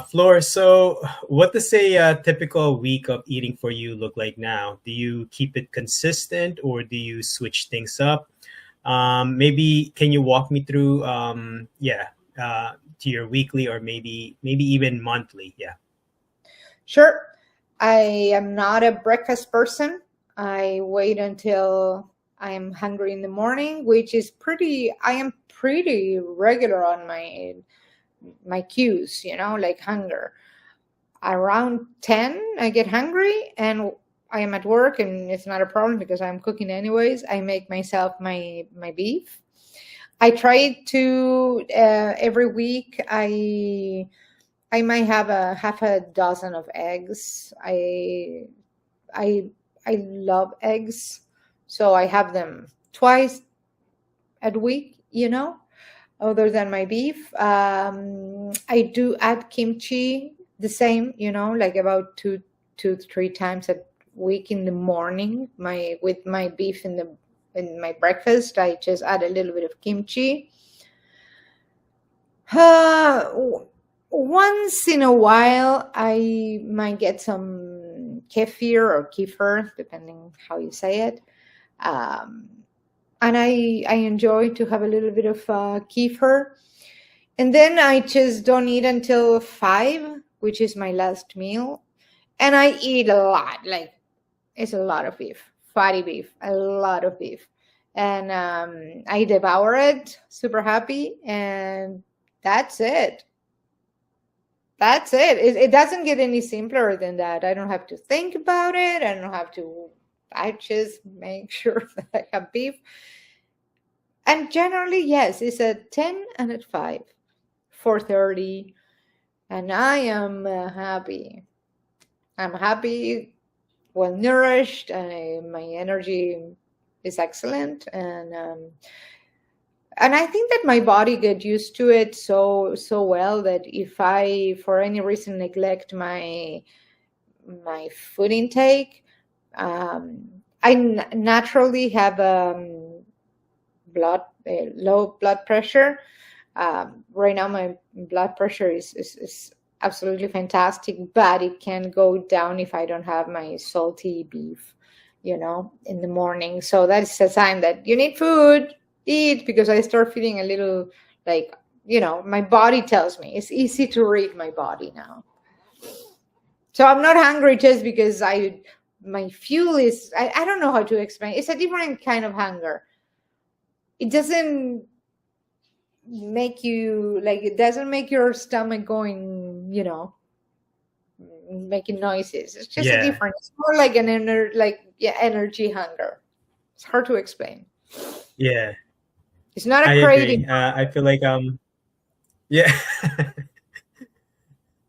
Flor, so what does a typical week of eating for you look like now? Do you keep it consistent, or do you switch things up? Maybe can you walk me through to your weekly, or maybe even monthly? Yeah. Sure. I am not a breakfast person. I wait until I am hungry in the morning, which is I am pretty regular on my cues, like hunger. Around 10, I get hungry, and I am at work, and it's not a problem because I'm cooking anyways. I make myself my beef. I try to every week. I might have half a dozen of eggs. I I love eggs, so I have them twice a week, other than my beef. I do add kimchi, the same, like about two, 3 times a week in the morning. With my beef in my breakfast, I just add a little bit of kimchi. Once in a while, I might get some kefir or kefir, depending how you say it. And I enjoy to have a little bit of kefir. And then I just don't eat until 5, which is my last meal. And I eat a lot. Like, it's a lot of beef, fatty beef, a lot of beef. And I devour it, super happy. And that's it. That's it. It doesn't get any simpler than that. I don't have to think about it. I just make sure that I have beef. And generally, yes, it's at 10 and at 5, 4:30. And I am happy. I'm happy, well nourished, and my energy is excellent. And I think that my body get used to it so well that if I, for any reason, neglect my food intake, I naturally have low blood pressure. Right now, my blood pressure is absolutely fantastic, but it can go down if I don't have my salty beef, in the morning. So that's a sign that you need food. Eat, because I start feeling a little like, my body tells me. It's easy to read my body now. So I'm not hungry just because my fuel is, I don't know how to explain. It's a different kind of hunger. It doesn't make you, like, it doesn't make your stomach going, making noises. It's just a different, it's more like an energy hunger. It's hard to explain. Yeah. It's not a craving. I feel like yeah.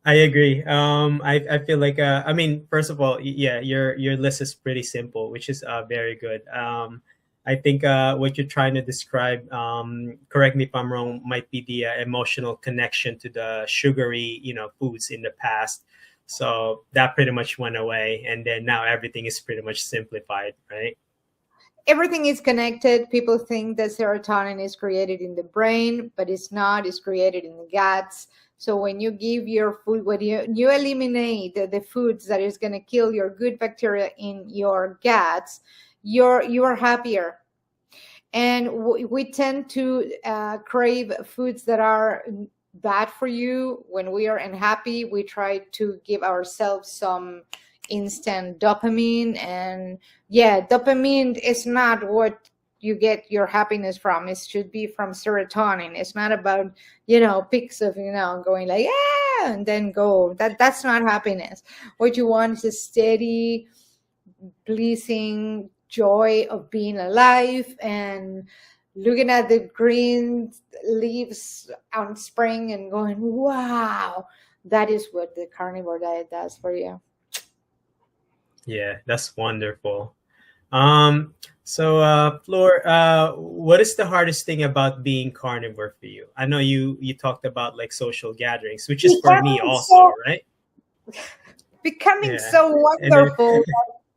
I agree. I feel like I mean, first of all, yeah, your list is pretty simple, which is very good. I think what you're trying to describe, correct me if I'm wrong, might be the emotional connection to the sugary, foods in the past. So that pretty much went away, and then now everything is pretty much simplified, right? Everything is connected. People think that serotonin is created in the brain, but it's not. It's created in the guts. So when you give your food, when you eliminate the foods that is going to kill your good bacteria in your guts, you're happier. And we tend to crave foods that are bad for you. When we are unhappy, we try to give ourselves some instant dopamine. And yeah, dopamine is not what you get your happiness from. It should be from serotonin. It's not about, peaks of, going like, yeah, and then go. That's not happiness. What you want is a steady, pleasing joy of being alive and looking at the green leaves on spring and going, wow. That is what the carnivore diet does for you. Yeah, that's wonderful. So Flor, what is the hardest thing about being carnivore for you? I know you talked about like social gatherings, which is for me also, right? Becoming so wonderful.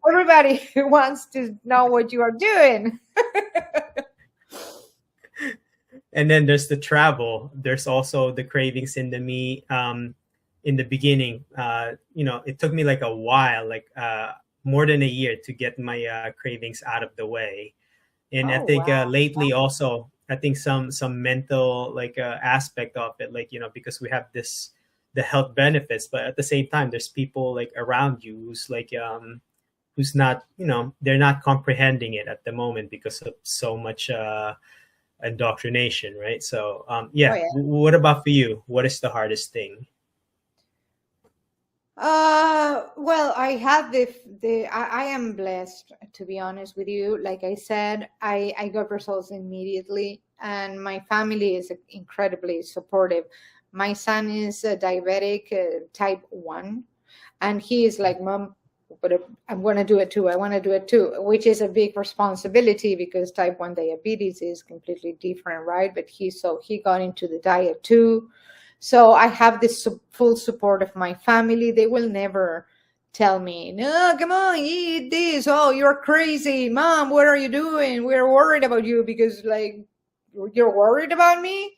Everybody wants to know what you are doing. And then there's the travel. There's also the cravings in in the beginning. It took me like a while, like more than a year to get my cravings out of the way. And I think lately also, I think some mental aspect of it, because we have the health benefits, but at the same time, there's people like around you who's not, they're not comprehending it at the moment because of so much indoctrination, right? So what about for you? What is the hardest thing? Well, I have I am blessed, to be honest with you. Like I said, I got results immediately, and my family is incredibly supportive. My son is a diabetic type 1, and he is like, Mom, but I'm going to do it too. I want to do it too, which is a big responsibility because type 1 diabetes is completely different, right? But he got into the diet too. So I have this full support of my family. They will never tell me, no, come on, eat this. Oh, you're crazy. Mom, what are you doing? We're worried about you because like, you're worried about me?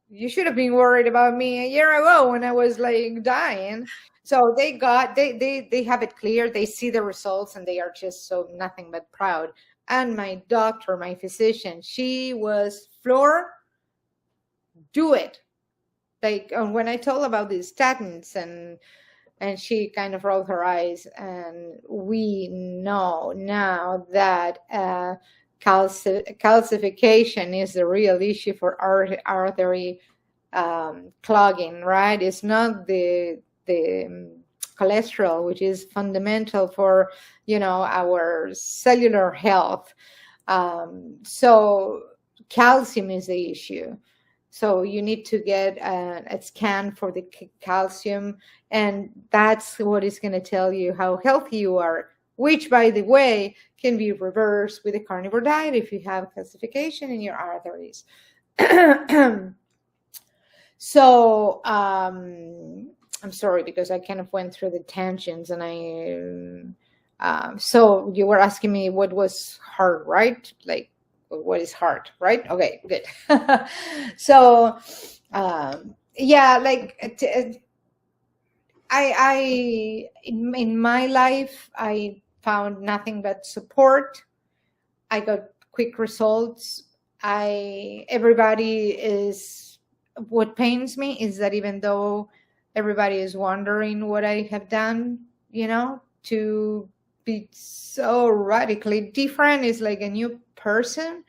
You should have been worried about me a year ago when I was like dying. So they have it clear. They see the results and they are just so nothing but proud. And my doctor, my physician, she was, Flor, do it. Like when I told about these statins, and she kind of rolled her eyes, and we know now that calcification is the real issue for artery clogging, right? It's not the cholesterol, which is fundamental for, our cellular health. So calcium is the issue. So you need to get a scan for the calcium, and that's what is going to tell you how healthy you are, which, by the way, can be reversed with a carnivore diet if you have calcification in your arteries. So I'm sorry because I kind of went through the tangents, and so you were asking me what was hard, right? Like, what is hard, right? Okay, good. So yeah, like I in my life I found nothing but support. I got quick results. What pains me is that even though everybody is wondering what I have done, to be so radically different, is like a new person,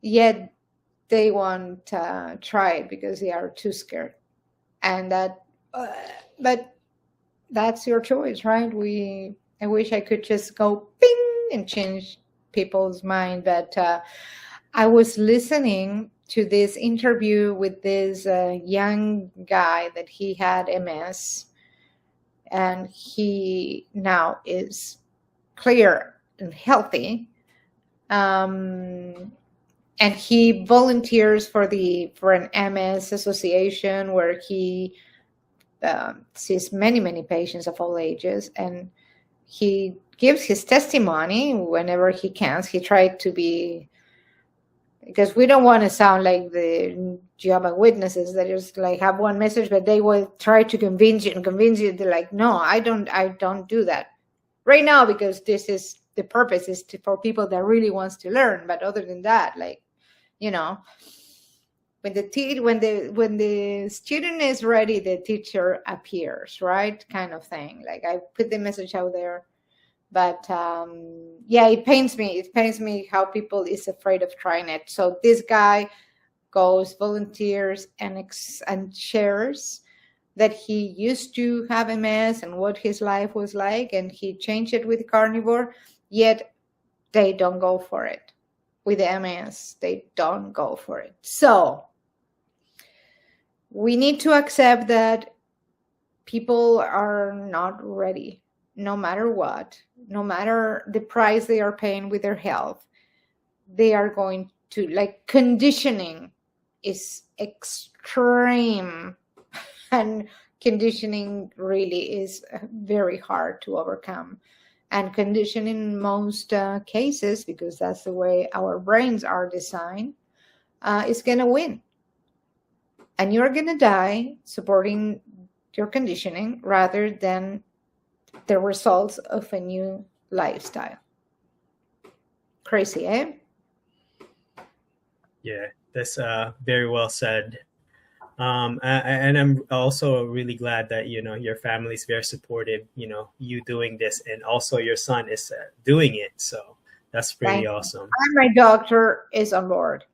yet they won't try it because they are too scared. And but that's your choice, right? I wish I could just go ping and change people's mind, but I was listening to this interview with this young guy that he had MS, and he now is clear and healthy. And he volunteers for an MS association where he sees many patients of all ages, and he gives his testimony whenever he can. He tried to be, because we don't want to sound like the Jehovah's Witnesses that just like have one message, but they will try to convince you. They're like, no, I don't do that right now, because this is the purpose is for people that really wants to learn. But other than that, like, when the student is ready, the teacher appears, right? Kind of thing. Like, I put the message out there. But yeah, it pains me how people is afraid of trying it. So this guy goes, volunteers, and shares that he used to have MS and what his life was like, and he changed it with carnivore, yet they don't go for it. With the MS, they don't go for it. So we need to accept that people are not ready, no matter what, no matter the price they are paying with their health. They are going to, like, conditioning is extreme, and conditioning really is very hard to overcome. And conditioning in most cases, because that's the way our brains are designed, is going to win. And you're going to die supporting your conditioning rather than the results of a new lifestyle. Crazy, eh? Yeah, that's very well said. And I'm also really glad that, your family is very supportive, you doing this, and also your son is doing it. So that's pretty awesome. And my doctor is on board.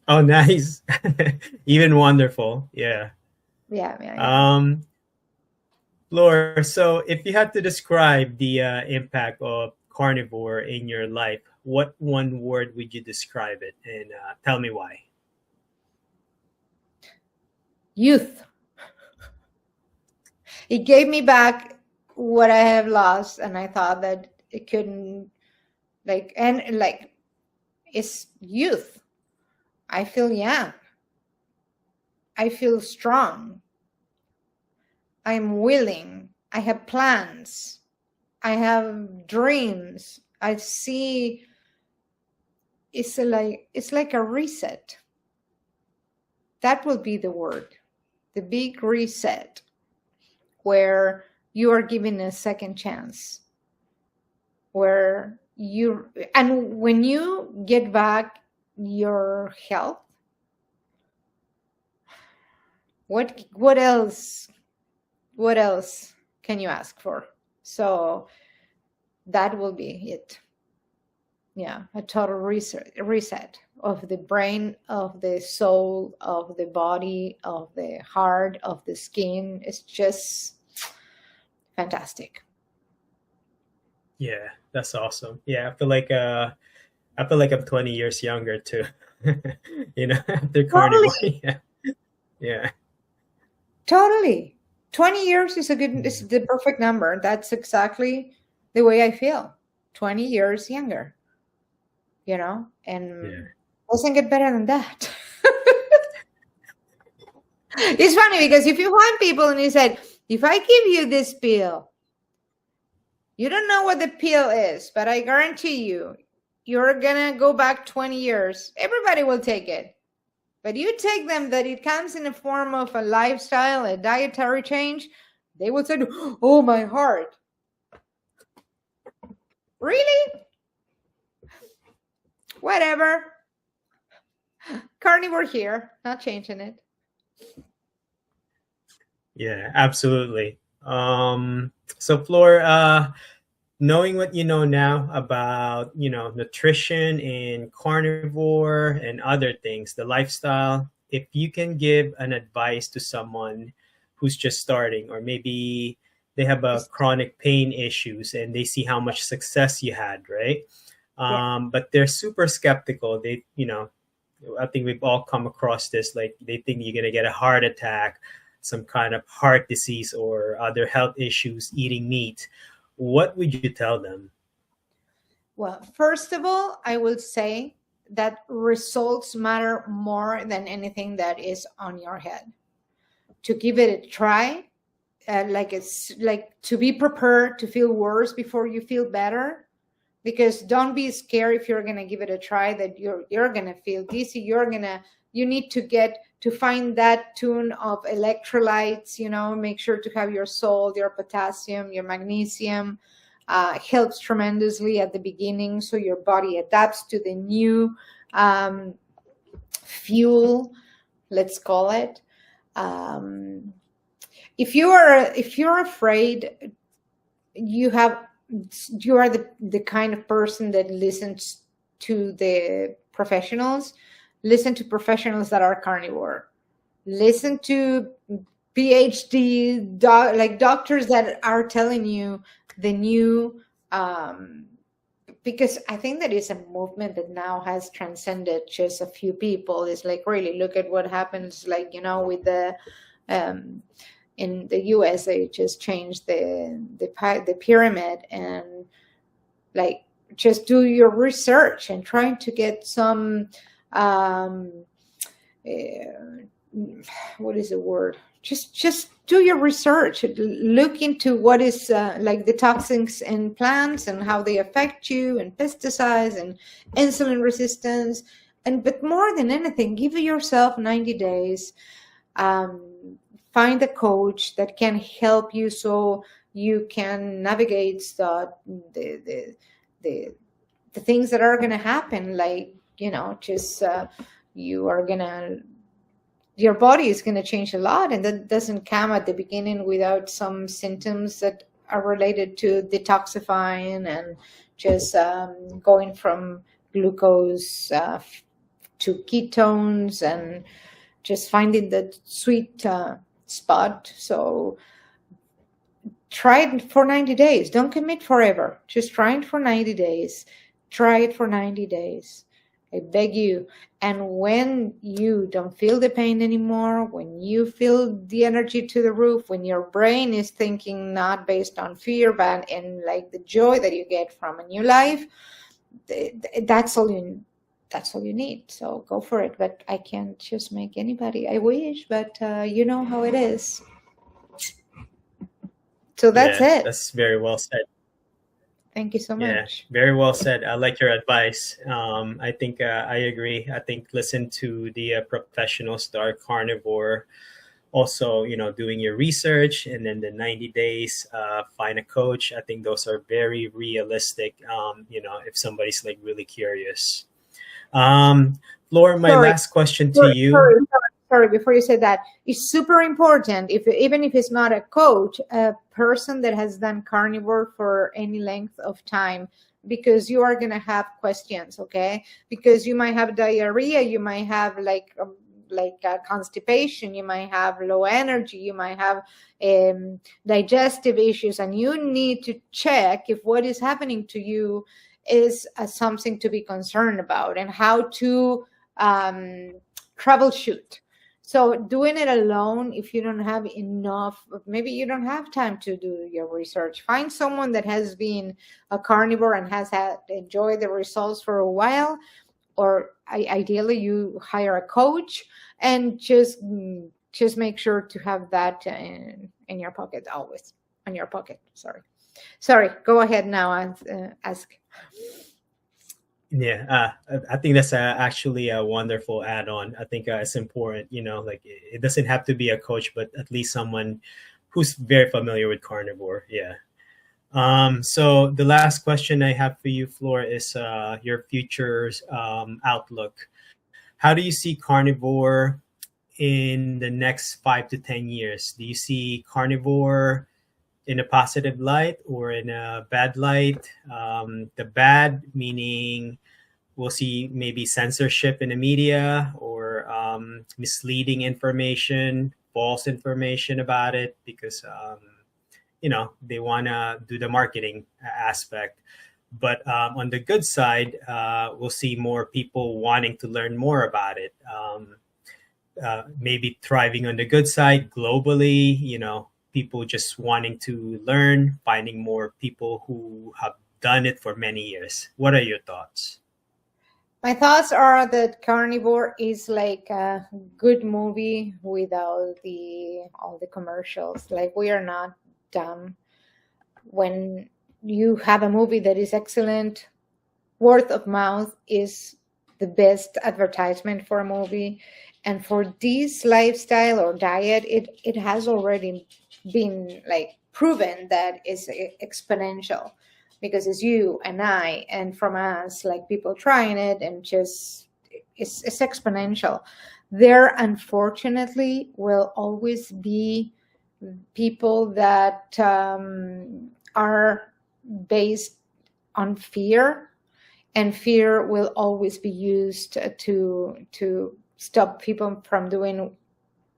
Oh, nice. Even wonderful. Yeah. Yeah. Laura, so if you had to describe the impact of carnivore in your life, what one word would you describe it? And tell me why. Youth. It gave me back what I have lost, and I thought that it couldn't, like, and like, it's youth. I feel young. I feel strong. I'm willing. I have plans. I have dreams. I see. It's like a reset. That will be the word. The big reset, where you are given a second chance, where and when you get back your health, what else can you ask for? So that will be it. Yeah, a total reset of the brain, of the soul, of the body, of the heart, of the skin. It's just fantastic. Yeah, that's awesome. Yeah, I feel like I'm 20 years younger too. After Carnivore. Totally, Yeah. Yeah. totally. 20 years is the perfect number. That's exactly the way I feel. 20 years younger, and Yeah. doesn't get better than that. It's funny because if you find people and you said, if I give you this pill, you don't know what the pill is, but I guarantee you're gonna go back 20 years. Everybody will take it. But you take them that it comes in the form of a lifestyle, a dietary change, they will say, oh, my heart. Really? Whatever. Carnivore here, not changing it. Yeah, absolutely. So Flor, knowing what you know now about, nutrition and carnivore and other things, the lifestyle, if you can give an advice to someone who's just starting, or maybe they have a chronic pain issues and they see how much success you had, right? Yeah. But they're super skeptical. I think we've all come across this, like they think you're going to get a heart attack, some kind of heart disease or other health issues eating meat. What would you tell them? Well, first of all, I will say that results matter more than anything that is on your head. To give it a try, it's like to be prepared to feel worse before you feel better. Because don't be scared if you're going to give it a try that you're going to feel dizzy. You need to find that tune of electrolytes, make sure to have your salt, your potassium, your magnesium. Helps tremendously at the beginning, so your body adapts to the new fuel, let's call it. If you're afraid, you are the kind of person that listens to the professionals. Listen to professionals that are carnivore. Listen to PhD doctors that are telling you the new, because I think that is a movement that now has transcended just a few people. It's like, really look at what happens, like, with the in the US, they just changed the pyramid, and like, just do your research and trying to get some what is the word? Just do your research. Look into what is like the toxins in plants and how they affect you, and pesticides and insulin resistance. But more than anything, give yourself 90 days. Find a coach that can help you so you can navigate the things that are going to happen. Like, your body is going to change a lot, and that doesn't come at the beginning without some symptoms that are related to detoxifying and just going from glucose to ketones, and just finding that sweet spot. So try it for 90 days. Don't commit forever. Just try it for 90 days. Try it for 90 days. I beg you. And when you don't feel the pain anymore, when you feel the energy to the roof, when your brain is thinking not based on fear, but in like the joy that you get from a new life, that's all you need. So go for it. But I can't just make anybody. I wish, but you know how it is. So that's Yeah, it. that's very well said. Thank you so Yeah, much. very well said. I like your advice. I think I agree. I think listen to the professionals that are carnivore. Also, doing your research, and then the 90 days, find a coach. I think those are very realistic. If somebody's like really curious. Laura, my Sorry, last question to sorry, you. sorry, sorry. Before you say that, it's super important. If even if it's not a coach, a person that has done carnivore for any length of time, because you are gonna have questions, okay? Because you might have diarrhea, you might have constipation, you might have low energy, you might have digestive issues, and you need to check if what is happening to you is something to be concerned about, and how to troubleshoot. So doing it alone, if you don't have enough, maybe you don't have time to do your research, find someone that has been a carnivore and has had enjoyed the results for a while, or ideally you hire a coach, and just make sure to have that in your pocket, always in your pocket. Sorry, go ahead now and ask. Yeah, I think that's actually a wonderful add-on. I think it's important, like it doesn't have to be a coach, but at least someone who's very familiar with carnivore. Yeah. So the last question I have for you, Flor, is your future's outlook. How do you see carnivore in the next 5 to 10 years? Do you see carnivore in a positive light or in a bad light? The bad meaning we'll see maybe censorship in the media, or misleading information, false information about it, because they want to do the marketing aspect. But on the good side, we'll see more people wanting to learn more about it. Maybe thriving on the good side globally, people just wanting to learn, finding more people who have done it for many years. What are your thoughts? My thoughts are that Carnivore is like a good movie without all the commercials. Like, we are not dumb. When you have a movie that is excellent, word of mouth is the best advertisement for a movie. And for this lifestyle or diet, it has already been like proven that it's exponential, because it's you and I, and from us, like people trying it, and just it's exponential. There unfortunately will always be people that are based on fear, and fear will always be used to stop people from doing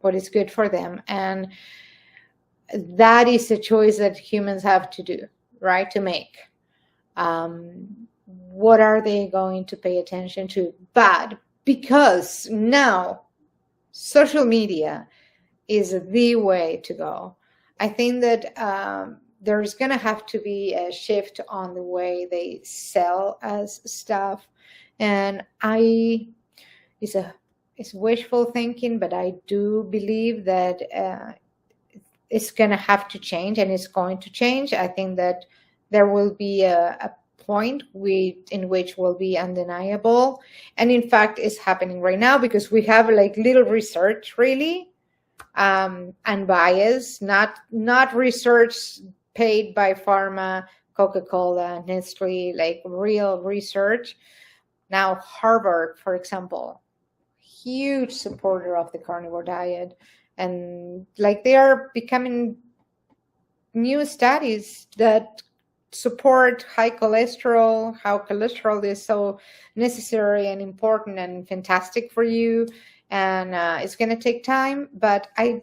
what is good for them. And that is a choice that humans have to do, right? To make. What are they going to pay attention to? But because now social media is the way to go, I think that there's going to have to be a shift on the way they sell us stuff. And it's wishful thinking, but I do believe that it's going to have to change, and it's going to change. I think that there will be a point in which will be undeniable. And in fact, it's happening right now, because we have like little research, really, unbiased, not research paid by pharma, Coca-Cola, Nestle, like real research. Now, Harvard, for example, huge supporter of the carnivore diet, and like they are becoming new studies that support high cholesterol, how cholesterol is so necessary and important and fantastic for you. And it's going to take time, but I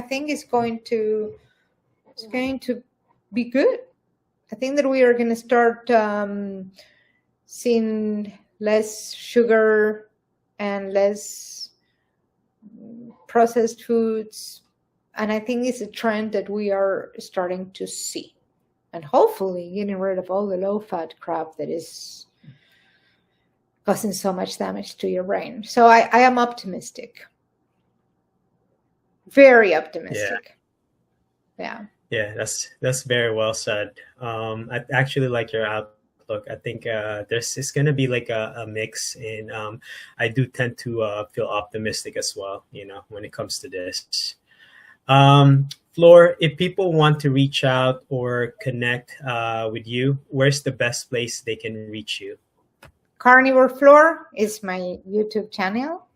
think it's going to be good. I think that we are going to start seeing less sugar and less processed foods. And I think it's a trend that we are starting to see. And hopefully getting rid of all the low-fat crap that is causing so much damage to your brain. So I am optimistic. Very optimistic. Yeah. Yeah, that's very well said. I actually like your outlook. I think it's going to be like a mix, and I do tend to feel optimistic as well, when it comes to this. Flor, if people want to reach out or connect with you, where's the best place they can reach you? Carnivore Flor is my YouTube channel.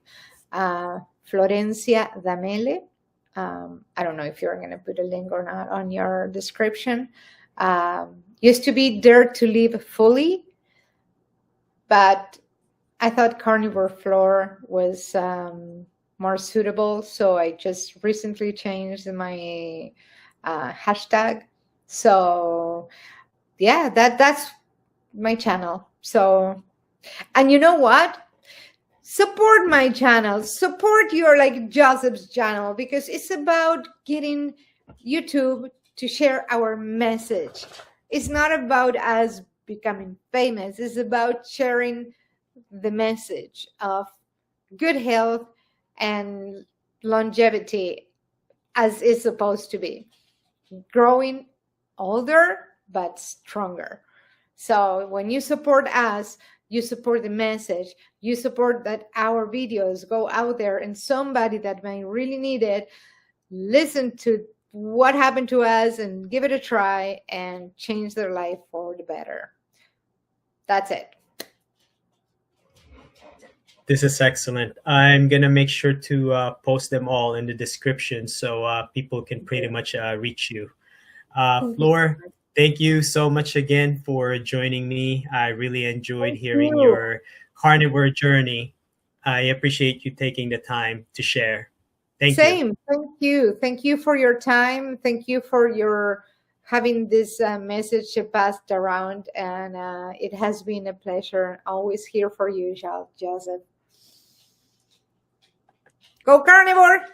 Florencia Damele. I don't know if you're going to put a link or not on your description. Used to be Dare to Live Fully, but I thought Carnivore Flor was more suitable, so I just recently changed my hashtag. So yeah, that's my channel. So, and you know what? Support my channel, support your Joseph's channel, because it's about getting YouTube to share our message. It's not about us becoming famous. It's about sharing the message of good health and longevity as it's supposed to be. Growing older, but stronger. So when you support us, you support the message, you support that our videos go out there and somebody that may really need it, listen to what happened to us and give it a try and change their life for the better. That's it. This is excellent. I'm going to make sure to post them all in the description so people can pretty much reach you. Flor, thank you so much again for joining me. I really enjoyed hearing your carnivore journey. I appreciate you taking the time to share. Thank you. Thank you. Thank you for your time. Thank you for your having this message passed around. And it has been a pleasure. Always here for you, Joseph. Go Carnivore!